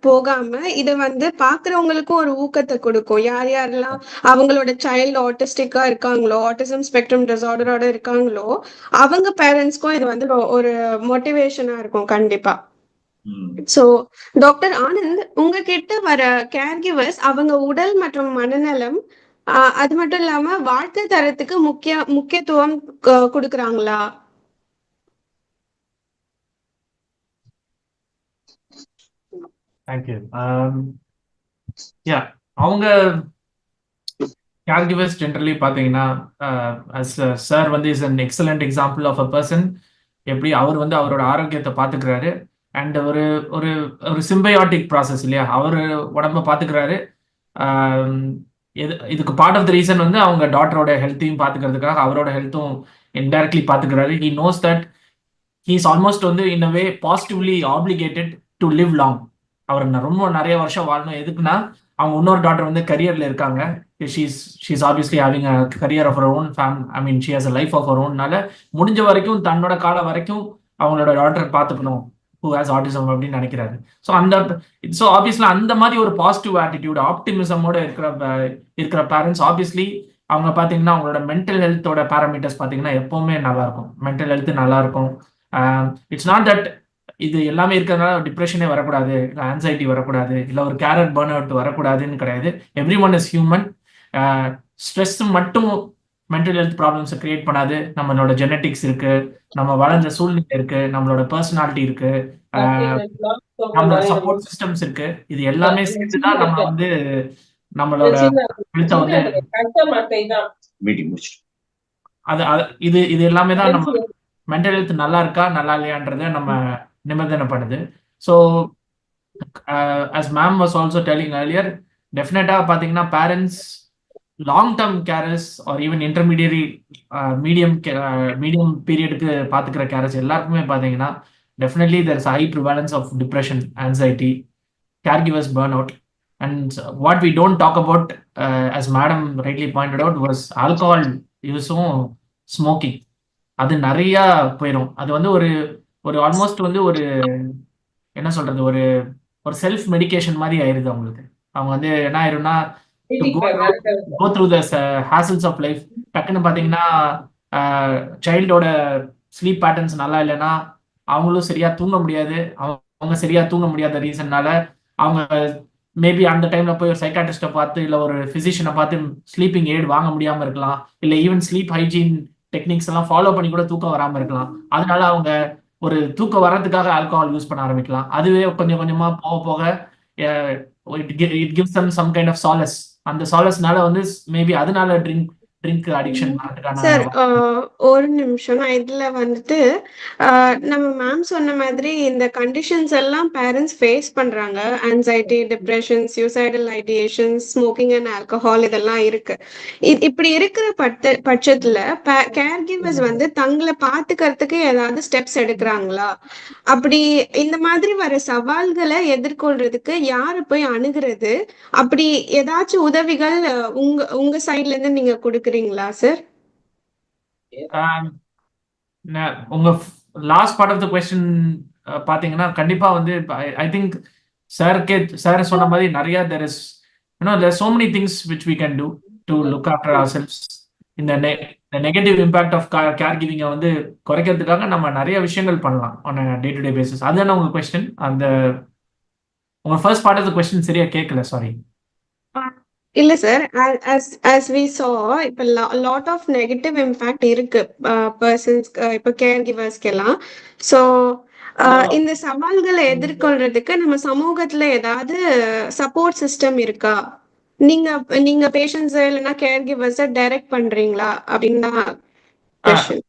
போகாம இதை வந்து பாக்குறவங்களுக்கும் ஒரு ஊக்கத்தை கொடுக்கும். யார் யாரெல்லாம் அவங்களோட சைல்டு ஆட்டிஸ்டிக்கா இருக்காங்களோ, ஆட்டிசம் ஸ்பெக்ட்ரம் டிசார்டரோட இருக்காங்களோ, அவங்க பேரண்ட்ஸ்க்கும் இது வந்து ஒரு மோட்டிவேஷனா இருக்கும் கண்டிப்பா. சோ டாக்டர் ஆனந்த், உங்ககிட்ட வர கேர்கிவர்ஸ் அவங்க உடல் மற்றும் மனநலம் அது மட்டும் இல்லாம வாழ்க்கை தரத்துக்கு முக்கியத்துவம் கொடுக்கறாங்களா? தேங்க்யூ. அவங்க caregivers generally பார்த்தீங்கன்னா, சார் வந்து is an excellent example of a person. எப்படி அவர் வந்து அவரோட ஆரோக்கியத்தை பார்த்துக்கிறாரு அண்ட் ஒரு ஒரு ஒரு சிம்பயாட்டிக் ப்ராசஸ் இல்லையா, அவர் உடம்ப பார்த்துக்கிறாரு. இதுக்கு பார்ட் ஆஃப் த ரீசன் வந்து அவங்க டாட்டரோட ஹெல்த்தையும் பார்த்துக்கிறதுக்காக அவரோட ஹெல்த்தும் இன்டைரக்ட்லி பார்த்துக்கிறாரு. He knows that he is almost வந்து in a way positively obligated to live long. அவர் ரொம்ப நிறைய வருஷம் வாழணும். எதுக்குன்னா அவங்க இன்னொரு டாட்டர் வந்து கரியர்ல இருக்காங்க. She's obviously having a career of her own I mean she has a life of her ஓன்னால முடிஞ்ச வரைக்கும் தன்னோட காலம் வரைக்கும் அவங்களோட டாட்டர் பார்த்துக்கணும் who has autism அப்படின்னு நினைக்கிறாரு. ஸோ ஆப்வியஸ்லி அந்த மாதிரி ஒரு பாசிட்டிவ் ஆட்டிடியூட் ஆப்டிமிசமோட இருக்கிற பேரண்ட்ஸ் ஆப்வியஸ்லி அவங்க பார்த்தீங்கன்னா அவங்களோட மென்டல் ஹெல்த்தோட பேராமீட்டர்ஸ் பார்த்தீங்கன்னா எப்பவுமே நல்லா இருக்கும். மென்டல் ஹெல்த் நல்லா இருக்கும். இட்ஸ் நாட் தட் இது எல்லாமே இருக்கிறதுனால டிப்ரெஷனே வரக்கூடாது, இல்லை ஆன்சைட்டி வரக்கூடாது, இல்லை ஒரு கேரட் பர்ன் அவுட் வரக்கூடாதுன்னு கிடையாது. Every one is human. Stress மட்டும் மென்டல் ஹெல்த் ப்ராப்ளம்ஸை கிரியேட் பண்ணாது. நம்மளோட ஜெனட்டிக்ஸ் இருக்கு, நம்ம வளர்ந்த சூழ்நிலை இருக்கு, நம்மளோட பர்சனாலிட்டி இருக்கு, நம்மளோட சப்போர்ட் சிஸ்டம்ஸ் இருக்கு. இது எல்லாமே சேர்த்துதான் நம்ம வந்து நம்மளோட ஹெல்த்தை வந்து இது எல்லாமே தான் நம்ம மென்டல் ஹெல்த் நல்லா இருக்கா நல்லா இல்லையான்றத நம்ம நிபந்தனை பண்ணுது. So as ma'am was also telling earlier, டெஃபினட்டா பார்த்தீங்கன்னா parents long term carers or even intermediary medium பீரியடுக்கு பார்த்துக்கிற கேரஸ் எல்லாருக்குமே பார்த்தீங்கன்னா definitely there is a high prevalence of depression, anxiety, caregivers burnout, and what we don't talk about, as madam rightly pointed out, was alcohol use-உம் smoking. அது நிறைய போயிடும். அது வந்து ஒரு ஆல்மோஸ்ட் வந்து ஒரு என்ன சொல்றது, ஒரு செல்ஃப் மெடிகேஷன் மாதிரி ஆயிருது அவங்களுக்கு. அவங்க வந்து என்ன ஆயிரும்னா go through the hassles of life. டக்குன்னு பார்த்தீங்கன்னா சைல்டோட ஸ்லீப் பேட்டர்ன்ஸ் நல்லா இல்லைன்னா அவங்களும் சரியா தூங்க முடியாது. அவங்க சரியா தூங்க முடியாத ரீசன்னால அவங்க மேபி அந்த டைம்ல போய் ஒரு சைக்காட்ரிஸ்ட்டை பார்த்து இல்லை ஒரு ஃபிசிஷியனை பார்த்து ஸ்லீப்பிங் எய்ட் வாங்க முடியாமல் இருக்கலாம். இல்லை ஈவன் ஸ்லீப் ஹைஜீன் டெக்னிக்ஸ் எல்லாம் ஃபாலோ பண்ணி கூட தூக்கம் வராமல் இருக்கலாம். அதனால அவங்க ஒரு தூக்கம் வர்றதுக்காக ஆல்கஹால் யூஸ் பண்ண ஆரம்பிக்கலாம். அதுவே கொஞ்சம் கொஞ்சமா போக போக it gives them some kind of solace. அந்த சாலஸ்னால வந்து மேபி அதனால ட்ரிங்க் அடிக்ஷன் வரதுக்கான சார் ஒரு நிமிஷம். நான் இதுல வந்துட்டு நம்ம மேம் சொன்ன மாதிரி இந்த கண்டிஷன்ஸ் எல்லாம் பேரண்ட்ஸ் ஃபேஸ் பண்றாங்க. Anxiety, depression, suicidal ideation, smoking and alcohol இதெல்லாம் இருக்கு. இப்படி இருக்கிற பட்சத்துல கேர் கிவர்ஸ் வந்து தங்களை பாத்துக்கிறதுக்கு ஏதாவது ஸ்டெப்ஸ் எடுக்கிறாங்களா? அப்படி இந்த மாதிரி வர சவால்களை எதிர்கொள்றதுக்கு யாரை போய் அணுகிறது? அப்படி ஏதாச்சும் உதவிகள் உங்க உங்க சைட்ல இருந்து நீங்க கொடுக்குறீங்களா சார்? உங்க last part of the question பாத்தீங்கன்னா கண்டிப்பா வந்து ஐ திங்க் சார் சொன்ன மாதிரி நிறைய there are so many things which we can do to look after ourselves. இந்த நெகட்டிவ் இம்பாக்ட் ஆஃப் கேர் கிவிங்கை வந்து குறைக்கிறதுக்காக நம்ம நிறைய விஷயங்கள் பண்ணலாம் on day to day basis. அதுதானே உங்க கொஸ்டின்? உங்க first part of the question சரியா கேட்கல, சாரி. இல்ல சார், as we saw இப்ப லாட் ஆஃப் நெகட்டிவ் இம்பாக்ட் இருக்கு பர்சன்ஸ்க்கு, இப்ப கேர் கிவர்ஸ்க்கு எல்லாம். ஸோ இந்த சவால்களை எதிர்கொள்றதுக்கு நம்ம சமூகத்துல ஏதாவது சப்போர்ட் சிஸ்டம் இருக்கா? நீங்க நீங்க பேஷண்ட்ஸ் இல்லைன்னா கேர் கிவர்ஸை டைரக்ட் பண்றீங்களா அப்படின்னு தான் கொஸ்டின்.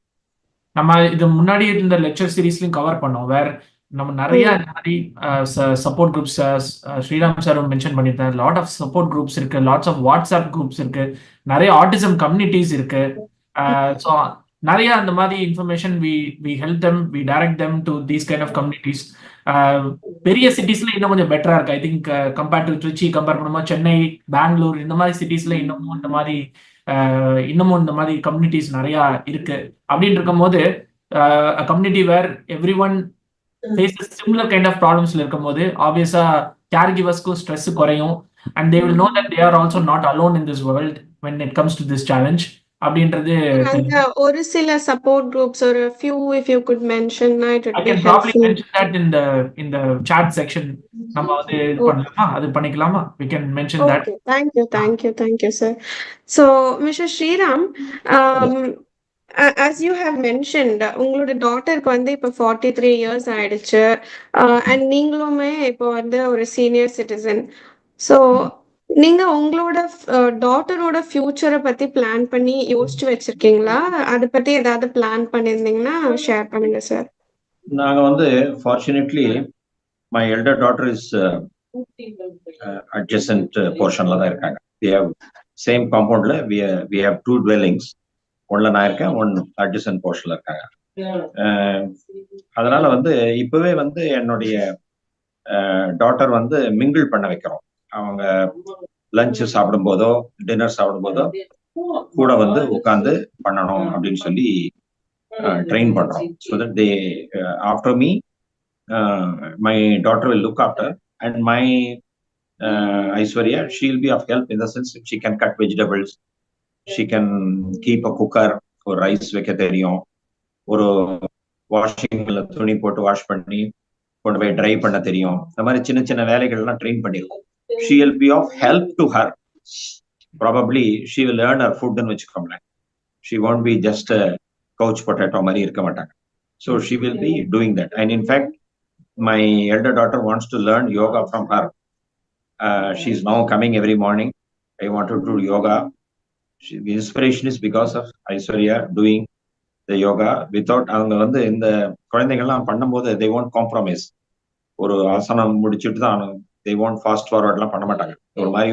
நம்ம இது முன்னாடி இந்த லெக்சர் சீரீஸ்லயும் கவர் பண்ணோம். நம்ம நிறைய இந்த மாதிரி support groups, Sriram sir mention பண்ணியிருந்தார், லாட் ஆஃப் சப்போர்ட் குரூப்ஸ் இருக்கு, லாட்ஸ் ஆஃப் வாட்ஸ்அப் குரூப்ஸ் இருக்கு, நிறைய ஆட்டிசம் கம்யூனிட்டிஸ் இருக்கு. ஸோ நிறைய அந்த மாதிரி information we help them, we direct them to these kind of communities. பெரிய சிட்டிஸ்ல இன்னும் கொஞ்சம் பெட்டரா இருக்கு. I think compared to Trichy, compare பண்ணும்போது சென்னை, பெங்களூர் இந்த மாதிரி சிட்டிஸ்ல இன்னமும் இந்த மாதிரி கம்யூனிட்டிஸ் நிறைய இருக்கு. அப்படின்னு இருக்கும்போது community where every one faces similar kind of ப்ராப்ளம்ஸ்ல இருக்கும்போது ஆப்வியஸா கேர் கிவர்ஸ்க்கும் ஸ்ட்ரெஸ் குறையும். And they will know that they are also not alone in this world when it comes to this challenge அப்படின்றது. ஒரு சில சப்போர்ட் குரூப்ஸ், ஒரு few if you could mention, it would I be can helpful. probably mention that in the chat section. நம்ம வந்து இது பண்ணலாமா, அது பண்ணிக்கலாமா? We can mention that. Okay, thank you sir. So Mr. Sriram, as you have mentioned, உங்களோட டாட்டருக்கு வந்து இப்போ 43 years ஆயிடுச்சு, அண்ட் நீங்களுமே இப்போ வந்து ஒரு சீனியர் சிட்டிசன். ஸோ நீங்க உங்களோட டாட்டரோட ஃபியூச்சரை பத்தி பிளான் பண்ணி யோசிச்சு வச்சிருக்கீங்களா? அதை பத்தி ஏதாவது பிளான் பண்ணியிருந்தீங்கன்னா ஷேர் பண்ணுங்க சார். நாங்க வந்து fortunately my elder daughter is adjacent போர்ஷன்ல தான் இருக்காங்க. we have same compoundல we have two dwellings. ஒன்ல நான் இருக்கேன், ஒன் adjacent போர்ஷன்ல இருக்காங்க. அதனால வந்து இப்பவே வந்து என்னுடைய டாட்டர் வந்து மிங்கிள் பண்ண வைக்கிறோம். அவங்க லஞ்ச் சாப்பிடும் போதோ டின்னர் சாப்பிடும் போதோ கூட வந்து உட்கார்ந்து பண்ணணும் அப்படின்னு சொல்லி ட்ரெயின் பண்றோம். So that they after me my daughter will look after, and my Aishwarya, she'll be of help in the sense she can cut vegetables, she can keep a cooker, ஒரு ரைஸ் வைக்க தெரியும், ஒரு வாஷிங்ல துணி போட்டு wash பண்ணி கொண்டு போய் try பண்ண தெரியும். இந்த மாதிரி சின்ன சின்ன வேலைகள்லாம் ட்ரெயின் பண்ணிருக்கோம். she will be of help to her. Probably she will earn her food ன்னு வச்சுக்கோங்களேன். she won't be just a couch potato மாதிரி இருக்க மாட்டாங்க. So she will be doing that. And in fact, my elder daughter wants to learn yoga from her. She's now coming every morning. I want to do yoga. The inspiration is because of Aishwarya doing the yoga. Without அவங்க வந்து இந்த குழந்தைகள்லாம் பண்ணும்போது they won't compromise. ஒரு ஆசனம் முடிச்சுட்டு தான் they won't fast forward எல்லாம் பண்ண மாட்டாங்க. ஒரு மாதிரி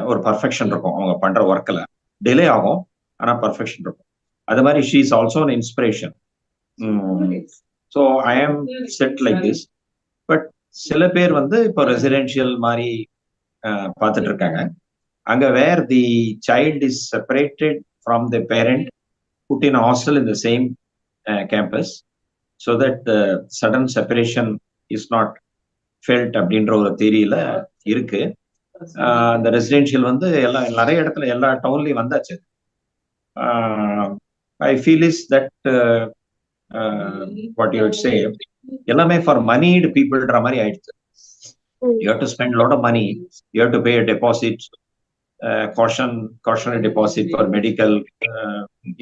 ஒரு பர்ஃபெக்ஷன் இருக்கும் அவங்க பண்ற ஒர்க்ல. டிலே ஆகும், ஆனா பர்ஃபெக்ஷன் இருக்கும். அது மாதிரி she is also an inspiration. So I am set like this. But சில பேர் வந்து இப்போ ரெசிடென்ஷியல் மாதிரி பார்த்துட்டு இருக்காங்க. அங்க where the child is separated from the parent, put in hostel in the same campus, so that sudden separation is not felt அப்படின்ற ஒரு தியரியில இருக்கு. அந்த ரெசிடென்ஷியல் வந்து நிறைய இடத்துல எல்லா டவுன்லயும் வந்தாச்சு. I feel is that what you would say, எல்லாமே ஃபார் மனிடு பீப்புள்ன்ற மாதிரி ஆயிடுச்சு. You have to spend a lot of money. You have to pay a deposit, cautionary deposit for medical,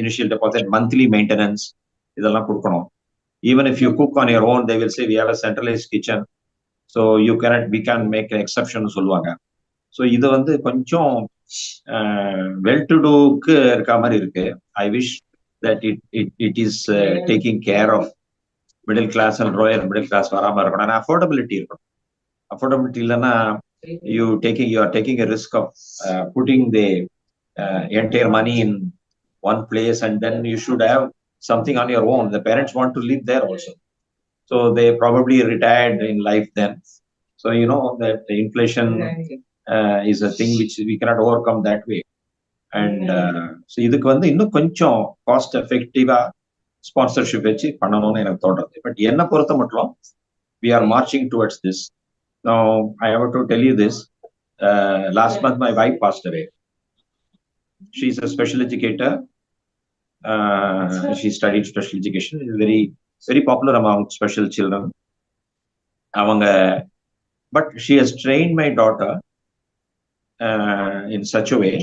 initial deposit, monthly maintenance. இதெல்லாம் கொடுக்கணும். Even if you cook on your own, they will say we have a centralized kitchen, so we can make an exception சொல்லுவாங்க. So இது வந்து கொஞ்சம் well to do இருக்க மாதிரி இருக்கு. I wish that it is taking care of middle class and lower middle class வராம இருக்கணும். ஆனால் அஃபோர்டபிலிட்டி இருக்கணும். அஃபோர்டபிலிட்டி இல்லைன்னா you are taking a risk of putting the entire money in one place, and then you should have something on your own. The parents want to live there also, so they probably retired in life then. So you know that the inflation is a thing which we cannot overcome that way. And so இதுக்கு வந்து இன்னும் கொஞ்சம் cost எஃபெக்டிவா sponsorship வச்சு பண்ணணும்னு எனக்கு தோன்றது. But என்ன பொறுத்த மட்டும் we are marching towards this. Now I have to tell you this. Last month my wife passed away. She's a special educator. She studied special education. Very very popular among special children. But she has trained my daughter in such a way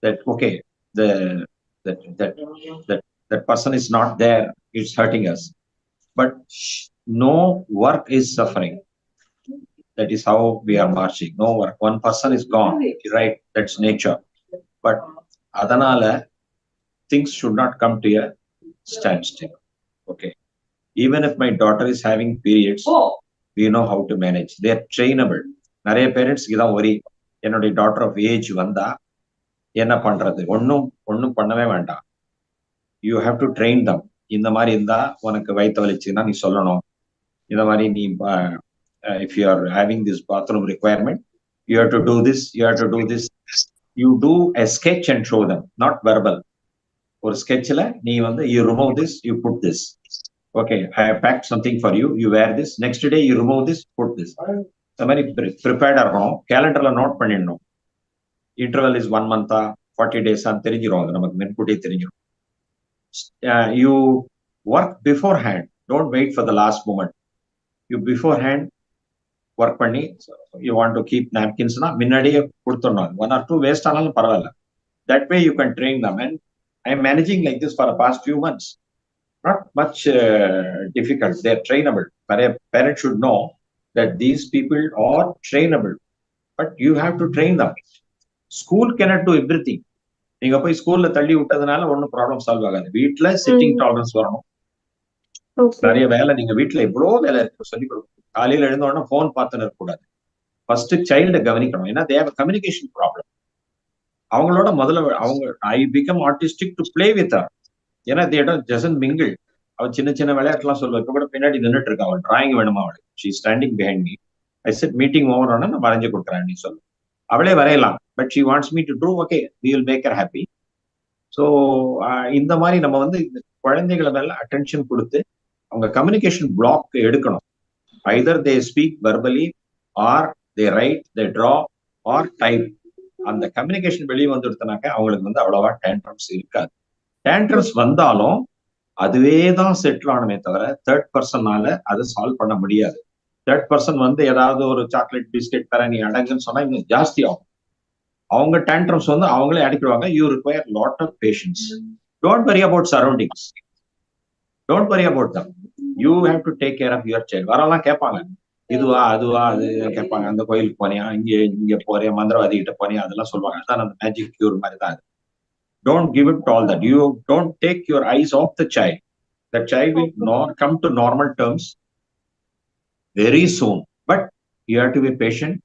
that okay, that person is not there, it's hurting us, but no work is suffering. That is how we are marching. No work, one person is gone, right? That's nature. But adanala things should not come to a standstill. Okay, even if my daughter is having periods, we know how to manage. They are trainable. நிறைய பேரண்ட்ஸ்க்கு தான் worry, என்னுடைய daughter of age வந்தா என்ன பண்றது? ஒன்னும் பண்ணவே வேண்டாம். யூ ஹாவ் டு ட்ரெயின் தம். இந்த மாதிரி இருந்தா உனக்கு வயிற்று வலிச்சுன்னா நீ சொல்லணும். இந்த மாதிரி நீ if you are having this bathroom requirement, you have to do this, you have to do this. You do a sketch and show them, not verbal. ஒரு ஸ்கெட்ச்ல நீ வந்து you remove this, you put this. Okay, I have packed something for you, you wear this, next day you remove this, put this. இந்த மாதிரி ப்ரிப்பேர்டா இருக்கணும். கேலண்டர்ல note பண்ணிடணும். இன்டர்வல் இஸ் 1 month 40 days தெரிஞ்சிடும். அது நமக்கு முன்கூட்டியே தெரிஞ்சிடும். You work beforehand, don't wait for the last moment. You beforehand work பண்ணி, you want to keep napkins na முன்னாடியே கொடுத்துடணும். 1 or 2 waste ஆனாலும் பரவாயில்ல. That way you can train them. And I am managing like this for the past few months. Not much difficult. They are trainable. Parents should know that these people are trainable, but you have to train them. School cannot do everything. நீங்க போய் ஸ்கூல்ல தள்ளி விட்டதுனால ஒன்னும் problem solve ஆகாது. வீட்டுல sitting tolerance வரணும். நிறைய வேலை நீங்க வீட்டுல எவ்வளவு வேலை இருக்கு சொல்லி கொடுக்கணும். காலையில எழுந்த உடனே போன் பார்த்துன்னு இருக்கக்கூடாது. ஃபர்ஸ்ட் சைல்ட கவனிக்கணும். ஏன்னா தே ஹேவ் கம்யூனிகேஷன் ப்ராப்ளம். அவங்களோட முதல்ல I become artistic to play with her. ஏன்னா தே டசன்ட் மிங்கிள். அவள் சின்ன சின்ன விளையாட்டுலாம் சொல்லுவா. இப்ப கூட பின்னாடி நின்றுட்டு இருக்கா. அவள் டிராயிங் வேணுமா அவளுக்கு. She standing behind me. I said meeting over ஆனா நான் வரைஞ்சு கொடுக்குறேன் நீ சொல்லு. அவளே வரையலாம். But she wants me to do. Okay, we will make her happy. So இந்த மாதிரி நம்ம வந்து குழந்தைகளை மேல அட்டென்ஷன் கொடுத்து அவங்க கம்யூனிகேஷன் பிளாக் எடுக்கணும். Either they speak verbally or they write, they draw or type. அந்த கம்யூனிகேஷன் வெளியே வந்துடுத்துனாக்க அவங்களுக்கு வந்து அவ்வளவா டேண்ட்ரம்ஸ் இருக்காது. டேண்ட்ரம்ஸ் வந்தாலும் அதுவே தான் செட்டில் ஆனமே தவிர தேர்ட் பர்சனால அதை சால்வ் பண்ண முடியாது. தேர்ட் பர்சன் வந்து ஏதாவது ஒரு சாக்லேட் பிஸ்கெட் தர நீ அடங்குன்னு சொன்னா இன்னும் ஜாஸ்தி ஆகும். அவங்க டேண்ட்ரம்ஸ் வந்து அவங்களே அடிக்கிடுவாங்க. You require lot of patience. Don't worry about surroundings, don't worry about them. You have to take care of your child. வரலாம் கேட்பாங்க, இதுவா அதுவா அது கேட்பாங்க. அந்த கோயிலுக்கு போனியா, இங்க போறியா, மந்திரவாதி கிட்ட போனியா, அதெல்லாம் சொல்லுவாங்க. அதான் அந்த மேஜிக் கியூர் மாதிரி தான் அது. Don't give it all that. You don't take your eyes off the child. The child will not come to normal terms very soon. But you have to be patient,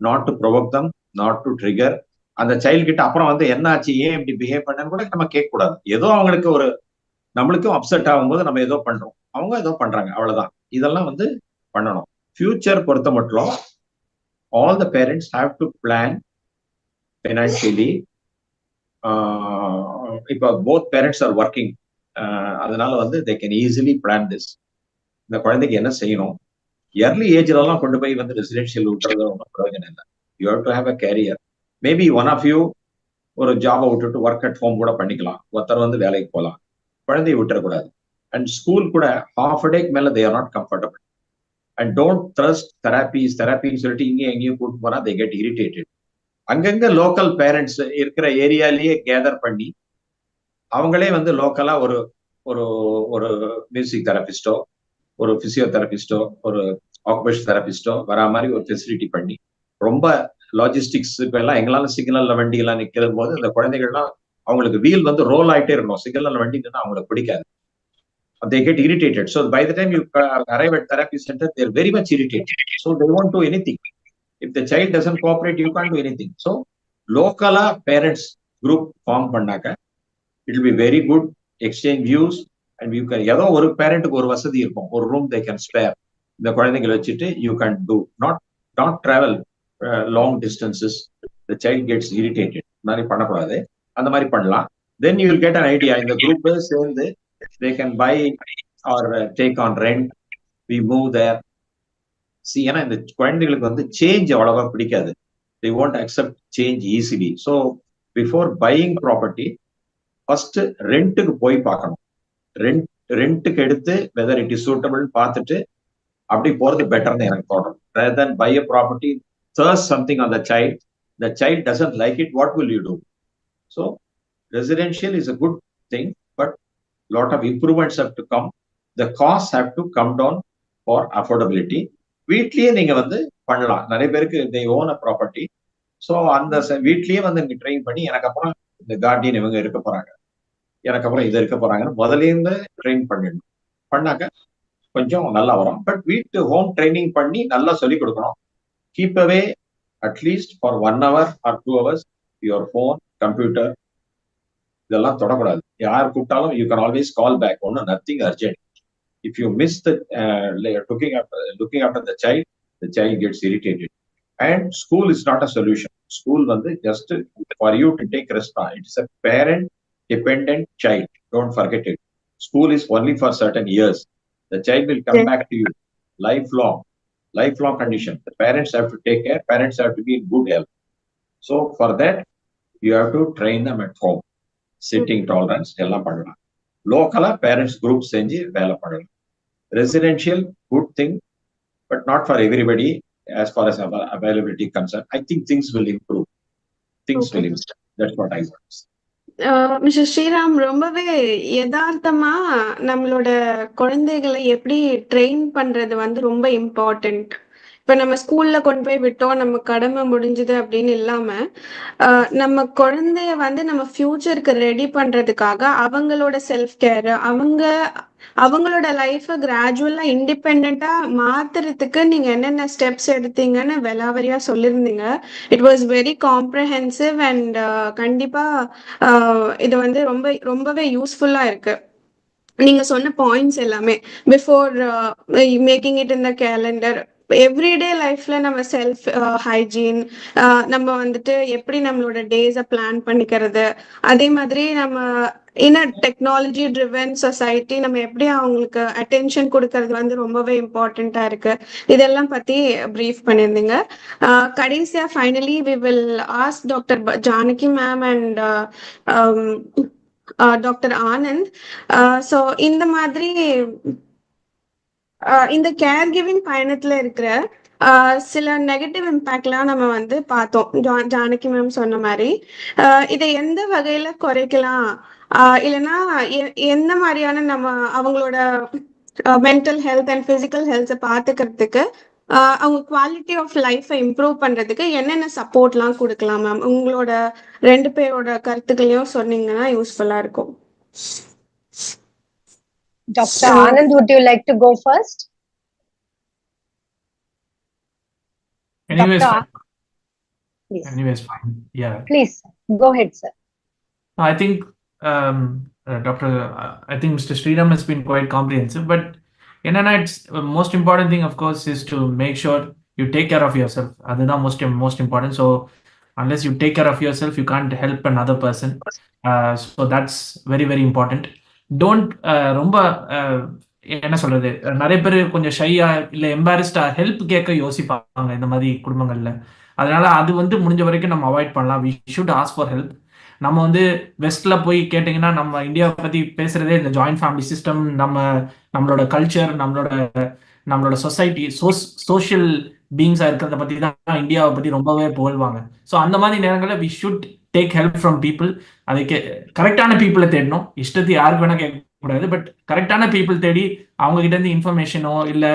not to provoke them, not to trigger. அந்த child கிட்ட அப்புறம் வந்து என்ன ஆச்சு, ஏன் இப்படி behave பண்ணு கூட நம்ம கேட்க கூடாது. ஏதோ அவங்களுக்கு ஒரு நம்மளுக்கும் அப்செட் ஆகும்போது நம்ம ஏதோ பண்றோம், அவங்க ஏதோ பண்றாங்க, அவ்வளவுதான். இதெல்லாம் வந்து பண்ணணும். ஃபியூச்சர் பொறுத்த மட்டும் all the parents have to plan financially. இப்போ போத் பேரண்ட்ஸ் ஆர் ஒர்க்கிங். அதனால வந்து they can easily plan this. இந்த குழந்தைக்கு என்ன செய்யணும், இயர்லி ஏஜ்லாம் கொண்டு போய் வந்து ரெசிடென்ஷியல் விட்டுறது ஒன்றும் பிரயோஜனம் இல்லை. You have to have a career. Maybe one of you ஒரு ஜாபை விட்டுட்டு ஒர்க் அட் ஹோம் கூட பண்ணிக்கலாம். ஒருத்தர் வந்து வேலைக்கு போகலாம். குழந்தைய விட்டுறக்கூடாது. அண்ட் ஸ்கூல் கூட ஹாஃப் அ டேக்கு மேல they are not comfortable. And don't trust தெரப்பின்னு சொல்லிட்டு இங்கே எங்கேயும் கூட்டு போனா தே கெட் இரிட்டேட்டட். அங்கங்க லோக்கல் பேரண்ட்ஸ் இருக்கிற ஏரியாலேயே கேதர் பண்ணி அவங்களே வந்து லோக்கலா ஒரு ஒரு ஒரு மியூசிக் தெரபிஸ்டோ ஒரு பிசியோதெரபிஸ்டோ ஒரு ஆக்குபேஷன் தெரபிஸ்டோ வரா மாதிரி ஒரு ஃபெசிலிட்டி பண்ணி ரொம்ப லாஜிஸ்டிக்ஸ் இப்ப எல்லாம் எங்களால சிக்னல்ல வண்டி எல்லாம் நிக்கிற போது இந்த குழந்தைகள்லாம் அவங்களுக்கு வீல் வந்து ரோல் ஆயிட்டே இருக்கணும். சிக்னல்ல வண்டி நின்னா அவங்களுக்கு பிடிக்காது. They get irritated. So by the time you arrive at therapy center, they're very much irritated. So they won't do anything. If the child doesn't cooperate, you can't do anything. So local parents group form பண்ணாக்க it will be very good, exchange views, and you can ஏதோ ஒரு பேரண்ட்டுக்கு ஒரு வசதி இருக்கும், ஒரு room they can spare. இந்த குழந்தைகளை வச்சுட்டு you can do not travel long distances. The child gets irritated. மாதிரி பண்ணக்கூடாது, அந்த மாதிரி பண்ணலாம். Then you will get an idea. இந்த குரூப் சேர்ந்து they can buy or take on rent. We move there. See, ஏன்னா இந்த குழந்தைகளுக்கு வந்து சேஞ்ச் அவ்வளவா பிடிக்காது. They won't accept change easily. So before buying property, first ரெண்ட்டுக்கு போய் பார்க்கணும். ரெண்ட்டுக்கு எடுத்து whether it is suitable பார்த்துட்டு அப்படி போறது பெட்டர்னு எனக்கு தோணும். Rather than buy a property, thirst something on the child doesn't like it, what will you do? So residential is a good thing, but lot of improvements have to come. The costs have to come down for affordability. வீட்லயே நீங்க வந்து பண்ணலாம். நிறைய பேருக்கு they own a property. So அந்த வீட்லயே வந்து நீங்க ட்ரெயின் பண்ணி எனக்கு அப்புறம் இந்த கார்டியன் இவங்க இருக்க போறாங்க, எனக்கு அப்புறம் இது இருக்க போறாங்கன்னு முதல்ல இருந்து ட்ரெயின் பண்ணிடணும். பண்ணாக்க கொஞ்சம் நல்லா வரும். பட் வீட்டு ஹோம் ட்ரைனிங் பண்ணி நல்லா சொல்லி கொடுக்கணும். Keep away at least for 1 hour or 2 hours your phone, computer இதெல்லாம் தொடக்கூடாது. யார் கூப்பிட்டாலும் you can always call back. ஒன்னும் nothing urgent. If you miss the looking after the child gets irritated. And school is not a solution. School வந்து just for you to take responsibility. It's a parent dependent child. Don't forget it. School is only for certain years. The child will come back to you lifelong condition. The parents have to take care. Parents have to be in good health. So for that you have to train them at home. Sitting tolerance எல்லாம் பண்ணலாம். லோக்கலா parents group செஞ்சு வேலை பண்ணலாம். Residential, good thing, but not for everybody as far as availability concerned. I think things will improve. Will improve. That's what I want. Mister Sriram, ரொம்பவே யதார்த்தமா நம்மளோட குழந்தைகளை எப்படி ட்ரெயின் பண்றது வந்து ரொம்ப இம்பார்ட்டன்ட். இப்ப நம்ம ஸ்கூல்ல கொண்டு போய் விட்டோம், நம்ம கடமை முடிஞ்சது அப்படின்னு இல்லாம நம்ம குழந்தைய வந்து நம்ம ஃபியூச்சருக்கு ரெடி பண்றதுக்காக அவங்களோட செல்ஃப் கேர், அவங்களோட லைஃப கிராஜுவலா இண்டிபெண்டா மாத்துறதுக்கு நீங்க என்னென்ன ஸ்டெப்ஸ் எடுத்தீங்கன்னு வெலாவரியா சொல்லியிருந்தீங்க. It was very comprehensive and கண்டிப்பா இது வந்து ரொம்பவே யூஸ்ஃபுல்லா இருக்கு. நீங்க சொன்ன பாயிண்ட்ஸ் எல்லாமே before making it in the calendar, everyday லைஃப்ல நம்ம செல்ஃப் ஹைஜீன், நம்ம வந்துட்டு எப்படி நம்மளோட டேஸை பிளான் பண்ணிக்கிறது, அதே மாதிரி நம்ம இன் அ டெக்னாலஜி ட்ரிவன் சொசைட்டி நம்ம எப்படி அவங்களுக்கு அட்டென்ஷன் கொடுக்கறது வந்து ரொம்பவே இம்பார்ட்டண்டா இருக்கு. இதெல்லாம் பத்தி ப்ரீஃப் பண்ணியிருந்தீங்க. கடைசியா finally we will ask doctor Janaki ma'am and doctor Anand. So இந்த மாதிரி இந்த கேர் கிவிங் பயணத்துல இருக்கிற சில நெகட்டிவ் இம்பேக்ட்லாம் நம்ம வந்து பார்த்தோம். ஜானகி மேம் சொன்ன மாதிரி இதை எந்த வகையில குறைக்கலாம், இல்லைன்னா எந்த மாதிரியான நம்ம அவங்களோட மென்டல் ஹெல்த் அண்ட் பிசிக்கல் ஹெல்த்தை பார்த்துக்கிறதுக்கு அவங்க குவாலிட்டி ஆஃப் லைஃப்பை இம்ப்ரூவ் பண்றதுக்கு என்னென்ன சப்போர்ட்லாம் கொடுக்கலாம் மேம்? உங்களோட 2 பேரோட கருத்துக்களையும் சொன்னீங்கன்னா யூஸ்ஃபுல்லா இருக்கும். Dr. Anand, would you like to go first? Anyways, Dr. Please. Anyways, fine. Yeah. Please go ahead, sir. I think Dr. I think Mr. Sriram has been quite comprehensive, but it's most important thing, of course, is to make sure you take care of yourself. That's most important. So unless you take care of yourself, you can't help another person. So that's very, very important. Don't ரொம்ப என்ன சொல்றது, நிறைய பேர் கொஞ்சம் ஷையா இல்லை எம்பாரஸ்டா help கேட்க யோசிப்பாங்க இந்த மாதிரி குடும்பங்கள்ல. அதனால அது வந்து முடிஞ்ச வரைக்கும் நம்ம அவாய்ட் பண்ணலாம். We should ask for help. நம்ம வந்து வெஸ்ட்ல போய் கேட்டிங்கன்னா நம்ம இந்தியாவை பத்தி பேசுறதே இந்த ஜாயிண்ட் ஃபேமிலி சிஸ்டம், நம்மளோட கல்ச்சர், நம்மளோட சொசைட்டி, சோஷியல் பீயிங்ஸா இருக்கிறத பத்தி தான் இந்தியாவை பத்தி ரொம்பவே புகழ்வாங்க. ஸோ அந்த மாதிரி நேரங்களில் we should take help from people. அதுக்கு கரெக்டான பீப்புளை தேடணும். இஷ்டத்தை யாருக்கு வேணா கேட்க கூடாது, பட் கரெக்டான பீப்புள் தேடி அவங்க கிட்ட இருந்து இன்ஃபர்மேஷனோ இல்ல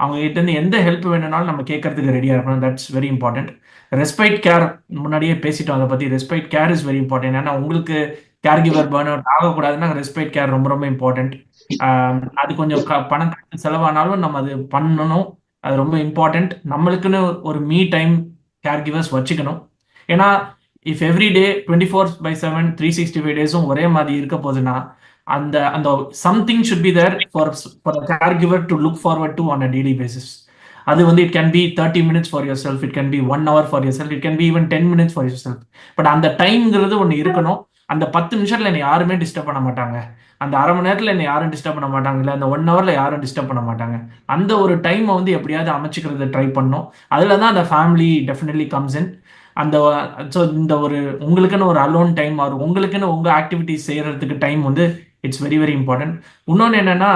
அவங்க கிட்ட இருந்து எந்த ஹெல்ப் வேணும்னாலும் நம்ம கேட்கறதுக்கு ரெடியா இருக்கணும். That's very important. Respite care முன்னாடியே பேசிட்டோம் அதை பத்தி. Respite care is very important. ஏன்னா உங்களுக்கு கேர் கிவர் பர்ன் அவுட் ஆகக்கூடாதுன்னா ரெஸ்பைட் கேர் ரொம்ப ரொம்ப இம்பார்ட்டன்ட். அது கொஞ்சம் பணம் செலவானாலும் நம்ம அது பண்ணணும். அது ரொம்ப இம்பார்ட்டன்ட். நம்மளுக்குன்னு ஒரு மீ டைம் கேர் கிவர்ஸ் வச்சுக்கணும். ஏன்னா இஃப் எவ்ரி டே 24/7 365 டேஸும் ஒரே மாதிரி இருக்க போகுதுன்னா அந்த அந்த something should be there for care giver to look forward to on a daily basis. அது வந்து it can be 30 minutes for yourself, it can be 1 hour for yourself, it can be even 10 minutes for yourself. But அந்த டைம்ங்கிறது ஒன்று இருக்கணும். அந்த 10 நிமிஷத்துல என்னை யாருமே டிஸ்டர்ப் பண்ண மாட்டாங்க, அந்த அரை மணி நேரத்தில் என்னை யாரும் டிஸ்டர்ப் பண்ண மாட்டாங்க, இல்லை அந்த 1 hourல யாரும் டிஸ்டர்ப் பண்ண மாட்டாங்க. அந்த ஒரு டைமை வந்து எப்படியாவது அமைச்சிக்கிறத ட்ரை பண்ணோம். அதில் தான் அந்த ஃபேமிலி டெஃபினெட்லி கம்ஸ் இன். அந்த ஸோ இந்த ஒரு உங்களுக்குன்னு ஒரு அலோன் டைம் வரும், உங்களுக்குன்னு உங்கள் ஆக்டிவிட்டிஸ் செய்யறதுக்கு டைம் வந்து இட்ஸ் வெரி வெரி இம்பார்ட்டன்ட். இன்னொன்று என்னன்னா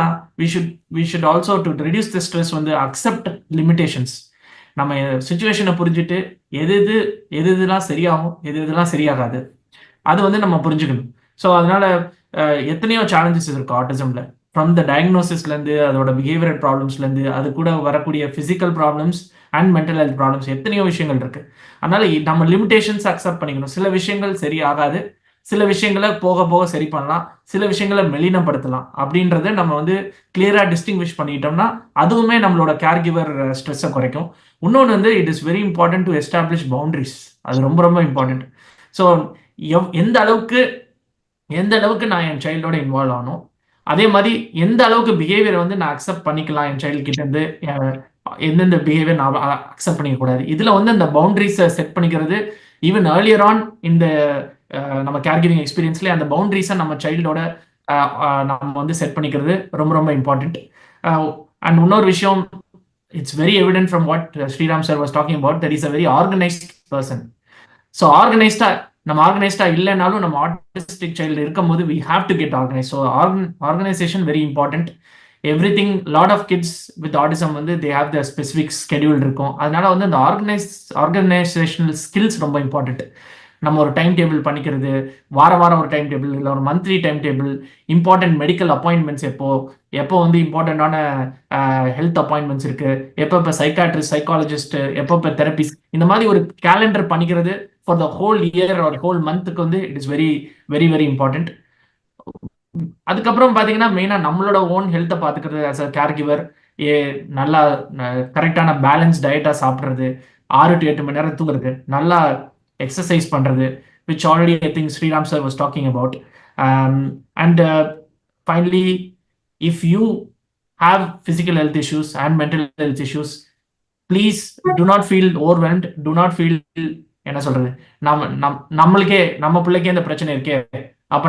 we should also to reduce the stress வந்து அக்செப்ட் லிமிடேஷன்ஸ். நம்ம சுச்சுவேஷனை புரிஞ்சுட்டு எதுலாம் சரியாகும் எதுலாம் சரியாகாது அது வந்து நம்ம புரிஞ்சுக்கணும். ஸோ அதனால எத்தனையோ சேலஞ்சஸ் இருக்கு ஆட்டிசம்ல. ஃப்ரம் த டயக்னோசிஸ்லேருந்து அதோட பிஹேவியரல் ப்ராப்ளம்ஸ்லேருந்து அது கூட வரக்கூடிய physical problems and mental health problems எத்தனையோ விஷயங்கள் இருக்கு. அதனால நம்ம லிமிடேஷன்ஸ் அக்செப்ட் பண்ணிக்கணும். சில விஷயங்கள் சரி ஆகாது, சில விஷயங்களை போக போக சரி பண்ணலாம், சில விஷயங்களை மெலினப்படுத்தலாம். அப்படின்றத நம்ம வந்து கிளியரா டிஸ்டிங்விஷ் பண்ணிட்டோம்னா அதுவுமே நம்மளோட கேர் கிவர் ஸ்ட்ரெஸ்ஸை குறைக்கும். இன்னொன்று வந்து it is very important to establish boundaries. அது ரொம்ப ரொம்ப இம்பார்ட்டன்ட். ஸோ எந்த அளவுக்கு நான் என் சைல்டோட இன்வால்வ் ஆகணும், அதே மாதிரி எந்த அளவுக்கு பிஹேவியரை வந்து நான் அக்செப்ட் பண்ணிக்கலாம், என் சைல்டு கிட்ட இருந்து எந்தெந்த பிஹேவியர் நான் அக்செப்ட் பண்ணிக்க கூடாது. இதுல வந்து அந்த பவுண்டரிஸை செட் பண்ணிக்கிறது ஈவன் ஏர்லியர் ஆன் இந்த நம்ம கேர் கிவிங் எக்ஸ்பீரியன்ஸ்லேயே அந்த பவுண்டரிஸை நம்ம சைல்டோட நம்ம வந்து செட் பண்ணிக்கிறது ரொம்ப ரொம்ப இம்பார்ட்டன்ட். அண்ட் இன்னொரு விஷயம், it's very evident from what Sriram sir was talking about, that is a very organised person. So ஆர்கனைஸ்டா இல்லைனாலும் நம்ம ஆட்டிஸ்டிக் சைல்டு இருக்கும்போது we have to get organized. So organisation very important. Everything lot of kids with autism வந்து they have the specific schedule இருக்கும். அதனால வந்து அந்த organisational skills ரொம்ப இம்பார்ட்டன்ட். நம்ம ஒரு டைம் டேபிள் பண்ணிக்கிறது, வாரம் ஒரு டைம் டேபிள் இல்லை ஒரு monthly time table, important medical appointments எப்போ வந்து இம்பார்ட்டண்டான ஹெல்த் அப்பாயின்மெண்ட்ஸ் இருக்கு, எப்போ சைக்காட்ரிஸ்ட் சைக்காலஜிஸ்ட், எப்போ தெரபிஸ்ட், இந்த மாதிரி ஒரு கேலண்டர் பண்ணிக்கிறது ஃபார் த ஹோல் இயர் ஒரு ஹோல் மந்த்துக்கு வந்து it is very very very important. அதுக்கப்புறம் பார்த்தீங்கன்னா மெயினாக நம்மளோட ஓன் ஹெல்த்தை பார்த்துக்கிறது ஆஸ் அ கேர் கிவர், நல்லா கரெக்டான பேலன்ஸ் டயட்டாக சாப்பிட்றது, 6 to 8 மணி நேரம் தூங்குறது, நல்லா எக்ஸசைஸ் பண்ணுறது, which already I think Sriram sir was talking about. And finally, if you have physical health issues and mental health issues, please do not feel overwhelmed, do not feel என்ன சொல்றது, நம்மளுக்கே நம்ம பிள்ளைக்கே இந்த பிரச்சனை இருக்கே, அப்ப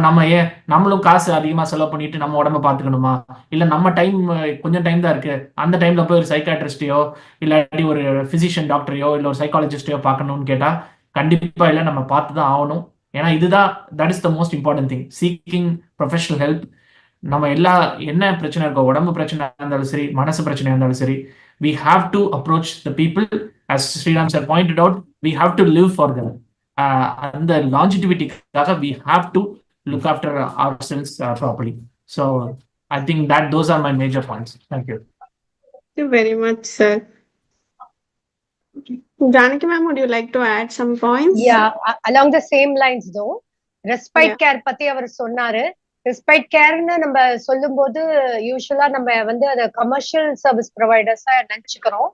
நம்மளும் காசு அதிகமா செலவு பண்ணிட்டு நம்ம உடம்ப பாத்துக்கணுமா, இல்ல நம்ம டைம் கொஞ்சம் டைம் தான் இருக்கு, அந்த டைம்ல போய் ஒரு சைக்காட்ரிஸ்டையோ இல்லாட்டி ஒரு பிசிஷியன் டாக்டரையோ இல்ல ஒரு சைக்காலஜிஸ்டையோ பார்க்கணும்னு கேட்டா கண்டிப்பா இல்லை, நம்ம பார்த்து தான் ஆகணும். ஏன்னா இதுதான் that is the most important thing, seeking professional help. நம்ம என்ன பிரச்சனை இருக்கோ, உடம்பு பிரச்சனை இருந்தாலும் சரி, மனசு பிரச்சனை இருந்தாலும் சரி, we have to approach the people, as Sriram sir pointed out, we have to live for them. And the longevity we have to look after ourselves properly. So I think that those are my major points. Thank you. Thank you very much, sir. Janaki ma'am, would you like to add some points? Yeah, along the same lines though, respite care பத்தி அவர் சொன்னாரு. Respite கேர்னு நம்ம சொல்லும் போது யூஸ்வலா நம்ம வந்து அதை commercial service ப்ரொவைடர்ஸா நினைச்சுக்கிறோம்.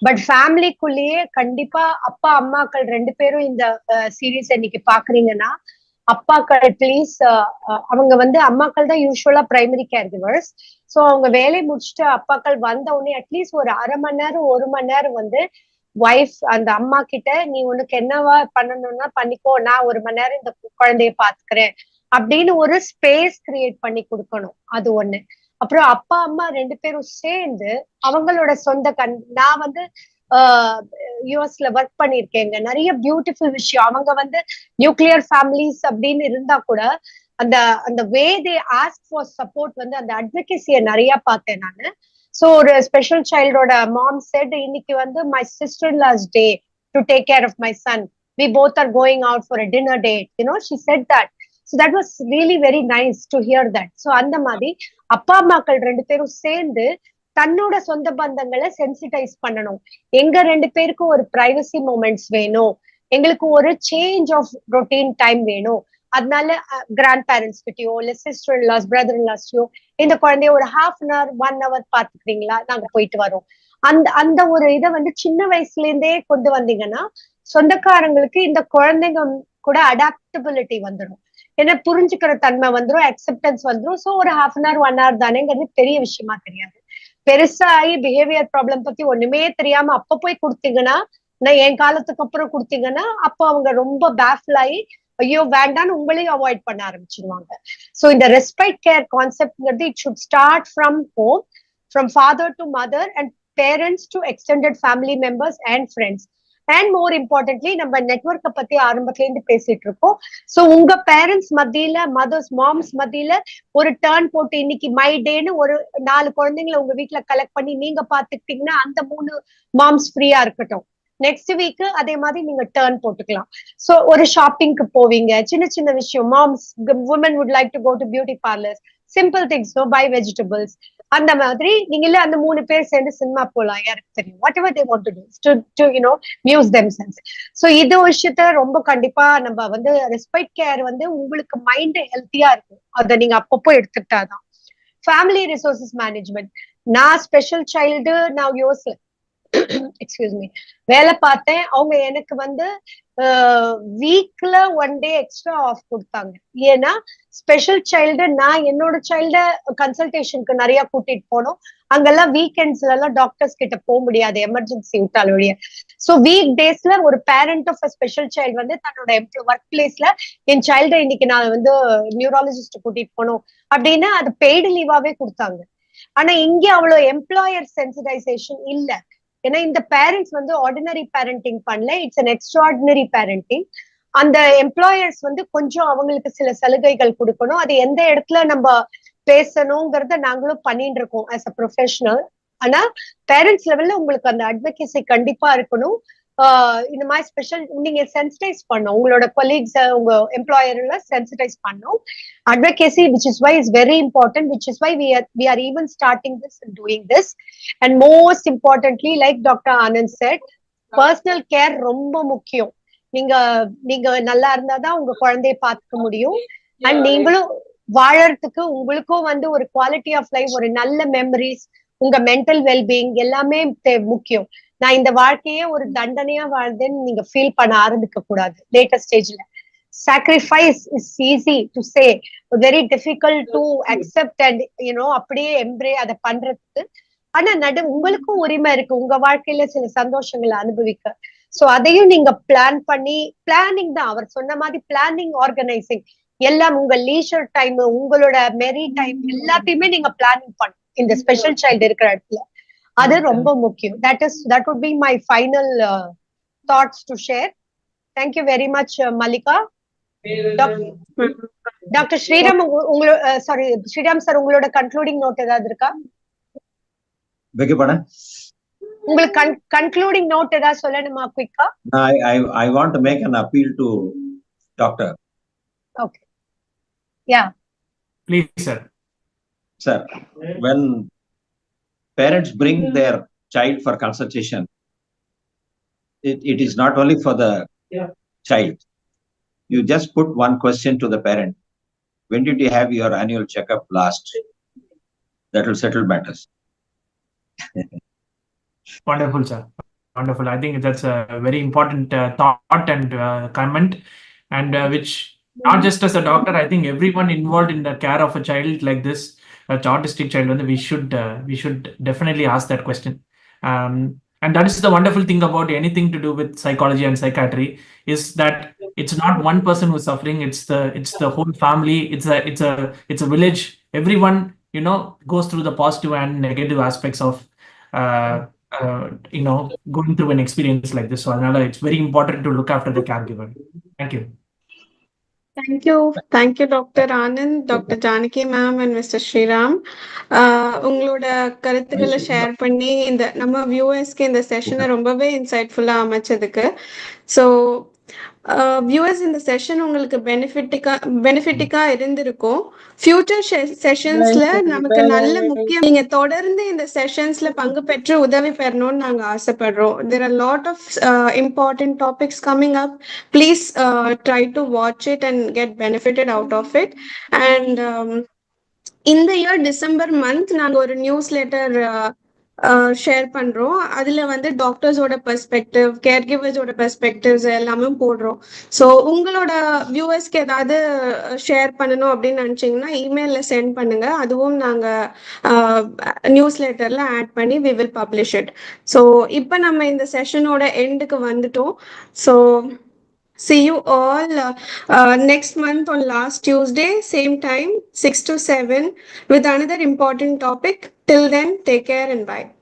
But ஃபேமிலிக்குள்ளேயே கண்டிப்பா அப்பா அம்மாக்கள் 2 பேரும் இந்த சீரீஸ் இன்னைக்கு பாக்குறீங்கன்னா, அப்பாக்கள் ப்ளீஸ், அவங்க வந்து அம்மாக்கள் தான் யூஸ்வலா பிரைமரி கேர் கிவர்ஸ். ஸோ அவங்க வேலையை முடிச்சுட்டு அப்பாக்கள் வந்த உடனே அட்லீஸ்ட் ஒரு அரை மணி நேரம் 1 மணி நேரம் வந்து வைஃப் அந்த அம்மா கிட்ட, நீ உனக்கு என்னவா பண்ணணும்னா பண்ணிக்கோ, நான் 1 மணி நேரம் இந்த குழந்தைய பாத்துக்கிறேன் அப்படின்னு ஒரு ஸ்பேஸ் கிரியேட் பண்ணி கொடுக்கணும். அது ஒண்ணு. அப்புறம் அப்பா அம்மா 2 பேரும் சேர்ந்து அவங்களோட சொந்த நான் வந்து யூஎஸ்ல ஒர்க் பண்ணிருக்கேங்க, நிறைய பியூட்டிஃபுல் விஷயம். அவங்க வந்து நியூக்ளியர் ஃபேமிலிஸ் அப்படின்னு இருந்தா கூட அந்த அந்த வே தே ஆஸ்க் ஃபார் சப்போர்ட் வந்து அந்த அட்வொகேசியை நிறைய பார்த்தேன் நானு. ஸோ ஒரு ஸ்பெஷல் சைல்டோட மாம் செட், இன்னைக்கு வந்து my sister in law's day to take care of my son, we both are going out for a dinner date, she said that. So that was really very nice to hear that. So அந்த மாதிரி அப்பா அம்மாக்கள் 2 பேரும் சேர்ந்து தன்னோட சொந்த பந்தங்களை sensitise பண்ணணும். எங்க 2 பேருக்கும் ஒரு பிரைவசி மூமெண்ட்ஸ் வேணும், எங்களுக்கு ஒரு சேஞ்ச் ஆஃப் ரொட்டீன் டைம் வேணும். அதனால கிராண்ட் பேரண்ட்ஸ் கிட்டயோ இல்ல சிஸ்டர் இன்லாஸ் பிரதர் இன்லாஸ்யோ இந்த குழந்தைய ஒரு 1/2 hour 1 hour பாத்துக்கிறீங்களா, நாங்க போயிட்டு வரோம். அந்த அந்த ஒரு இதை வந்து சின்ன வயசுல இருந்தே கொண்டு வந்தீங்கன்னா சொந்தக்காரங்களுக்கு இந்த குழந்தைங்க கூட அடாப்டபிலிட்டி வந்துடும், ஏன்னா புரிஞ்சுக்கிற தன்மை வந்துடும், அக்செப்டன்ஸ் வந்துடும். ஸோ ஒரு 1/2 hour 1 hour தானேங்கிறது பெரிய விஷயமா தெரியாது. பெருசாகி பிஹேவியர் ப்ராப்ளம் பத்தி ஒண்ணுமே தெரியாம அப்ப போய் கொடுத்தீங்கன்னா, நான் என் காலத்துக்கு அப்புறம் கொடுத்தீங்கன்னா அப்போ அவங்க ரொம்ப பேஃபில் ஆகி ஐயோ வேண்டான்னு உங்களையும் அவாய்ட் பண்ண ஆரம்பிச்சிருவாங்க. ஸோ இந்த ரெஸ்பெக்ட் கேர் கான்செப்ட்ங்கிறது it should start from home, from father to mother and parents to extended family members and friends. And more importantly நம்ம நெட்வொர்க்கை பத்தி ஆரம்பத்துல இருந்து பேசிட்டு இருக்கோம். ஸோ உங்க பேரண்ட்ஸ் மத்தியில மதர்ஸ் மாம்ஸ் மத்தியில ஒரு டர்ன் போட்டு இன்னைக்கு மை டேன்னு ஒரு 4 குழந்தைங்களை உங்க வீட்டுல கலெக்ட் பண்ணி நீங்க பாத்துக்கிட்டீங்கன்னா அந்த 3 மாம்ஸ் ஃப்ரீயா இருக்கட்டும். நெக்ஸ்ட் வீக் அதே மாதிரி நீங்க டர்ன் போட்டுக்கலாம். ஸோ ஒரு ஷாப்பிங்க்கு போவீங்க, சின்ன சின்ன விஷயம், moms women would like to go to beauty parlors, simple things, no buy vegetables, அந்த மாதிரி நீங்க இல்ல அந்த 3 பேர் சேர்ந்து சினிமா போலாம், யாருக்கு தெரியும், what ever they want to to to you know muse themselves. So இது விஷயத்த ரொம்ப கண்டிப்பா நம்ம வந்து ரெஸ்பெக்ட் கேர் வந்து உங்களுக்கு மைண்ட் ஹெல்த்தியா இருக்கும், அதை நீங்க அப்பப்போ எடுத்துக்கிட்டாதான். ஃபேமிலி ரிசோர்சஸ் மேனேஜ்மெண்ட், நான் ஸ்பெஷல் சைல்டு நான் யோசிச்சேன் எக்ஸ்கியூஸ் மீ வேலை பார்த்தேன். அவங்க எனக்கு வந்து வீக்ல 1 day எக்ஸ்ட்ரா ஆஃப் கொடுத்தாங்க. ஏன்னா ஸ்பெஷல் சைல்டு நான் என்னோட சைல்ட கன்சல்டேஷனுக்கு நிறைய கூட்டிட்டு போனோம். அங்கெல்லாம் வீக்கெண்ட்ஸ்ல எல்லாம் டாக்டர்ஸ் கிட்ட போக முடியாது, எமர்ஜென்சி விட்டால் வழிய. ஸோ வீக் டேஸ்ல ஒரு பேரண்ட் ஆஃப் ஸ்பெஷல் சைல்டு வந்து தன்னோட ஒர்க் பிளேஸ்ல என் சைல்ட இன்னைக்கு நான் வந்து நியூராலஜிஸ்ட் கூட்டிட்டு போனோம் அப்படின்னா அது பெய்டு லீவாவே கொடுத்தாங்க. ஆனா இங்க அவ்வளவு எம்ப்ளாயர் சென்சிடைசேஷன் இல்ல, ஏன்னா இந்த பேரண்ட்ஸ் வந்து ஆர்டினரி பேரண்டிங் பண்ணல, இட்ஸ் அன் எக்ஸ்ட்ராடினரி பேரண்டிங். அந்த எம்ப்ளாயர்ஸ் வந்து கொஞ்சம் அவங்களுக்கு சில சலுகைகள் கொடுக்கணும், அது எந்த இடத்துல நம்ம பேசணுங்கிறத நாங்களும் பண்ணிட்டு இருக்கோம் ஆஸ் அ ப்ரொஃபஷனல். ஆனா பேரண்ட்ஸ் லெவல்ல உங்களுக்கு அந்த அட்வொகேசி கண்டிப்பா இருக்கணும். இந்த மாதிரி ஸ்பெஷல் நீங்க சென்சிடைஸ் பண்ணும் உங்களோட கொலீக்ஸ், உங்க எம்ப்ளாயர்ல சென்சிடைஸ் பண்ணும். Advocacy, which is why is very important, which is why we are even starting this and doing this. And most importantly, like Dr. Anand said, personal care ரொம்ப முக்கியம். நீங்க நீங்க நல்லா இருந்தாதான் உங்க குழந்தைய பார்த்துக்க முடியும். அண்ட் நீங்களும் வாழறதுக்கு உங்களுக்கும் வந்து ஒரு குவாலிட்டி ஆஃப் லைஃப், ஒரு நல்ல மெமரிஸ், உங்க மென்டல் வெல்பீயிங் எல்லாமே முக்கியம். நான் இந்த வாழ்க்கையே ஒரு தண்டனையா வாழ்ந்தேன்னு நீங்க ஃபீல் பண்ண ஆரம்பிக்க கூடாது லேட்டஸ்ட் ஸ்டேஜ்ல. sacrifice is easy to say, very difficult to accept and அப்படியே எம்ப்ரே அதை பண்றதுக்கு. ஆனா உங்களுக்கும் உரிமை இருக்கு உங்க வாழ்க்கையில சில சந்தோஷங்களை அனுபவிக்க. சோ அதையும் நீங்க பிளான் பண்ணி, பிளானிங் தான் அவர் சொன்ன மாதிரி பிளானிங், ஆர்கனைசிங் எல்லாம், உங்க லீஷர் டைம், உங்களோட மெரி டைம் எல்லாத்தையுமே நீங்க பிளானிங் பண்ணும் இந்த ஸ்பெஷல் சைல்டு இருக்கிற இடத்துல. அது ரொம்ப முக்கியம். that would be my final thoughts to share. Thank you very much, Malika. Doctor Sriram, sorry Sriram sir, உங்களோட கன்க்ளூடிங் நோட் ஏதாவது இருக்கா? உங்களுக்கு கன்க்ளூடிங் நோட் ஏதாவது சொல்லணுமா குயிக்கா? I want to make an appeal to doctor. Okay. Yeah. Please, sir. Sir, when parents bring their child for consultation, it is not only for the child. You just put one question to the parent. When did you have your annual checkup last? That will settle matters. Wonderful, sir. Wonderful. I think that's a very important thought and comment, and which not just as a doctor, I think everyone involved in the care of a child like this, a autistic child, we should definitely ask that question. And that is the wonderful thing about anything to do with psychology and psychiatry, is that it's not one person who's suffering, it's the whole family, it's a village. Everyone goes through the positive and negative aspects of going through an experience like this. So it's very important to look after the caregiver. Thank you. Thank you, Dr. Anand, Dr. Janaki ma'am and Mr. Sriram. உங்களோட கருத்துக்களை share பண்ணி இந்த நம்ம வியூவர்ஸ்க்கு இந்த செஷனை ரொம்பவே இன்சைட்ஃபுல்லா அமைச்சதுக்கு. So viewers இந்த session உங்களுக்கு பெனிஃபிட்டிக்கா இருந்திருக்கும். ஃபியூச்சர் செஷன்ஸ்ல நமக்கு நல்ல முக்கியம் நீங்க தொடர்ந்து இந்த செஷன்ஸ்ல பங்கு பெற்று உதவி பெறணும்னு நாங்க ஆசைப்படுறோம். There are lot of important topics coming up. Please try to watch it and get benefited out of it. And இந்த இயர் டிசம்பர் மந்த் நாங்க ஒரு நியூஸ் லெட்டர் ஷேர் பண்றோம். அதுல வந்து டாக்டர்ஸோட பெர்ஸ்பெக்டிவ், கேர் கிவர்ஸோட பெர்ஸ்பெக்டிவ்ஸ் எல்லாமே போடுறோம். ஸோ உங்களோட வியூவர்ஸ்க்கு ஏதாவது ஷேர் பண்ணணும் அப்படின்னு நினைச்சீங்கன்னா இமெயில்ல சென்ட் பண்ணுங்க. அதுவும் நாங்க நியூஸ் லெட்டர்ல ஆட் பண்ணி we will publish it. So இப்போ நம்ம இந்த செஷனோட எண்டுக்கு வந்துட்டோம். So see you all next month on last Tuesday, same time, 6 to 7, with another important topic. Till then, take care and bye.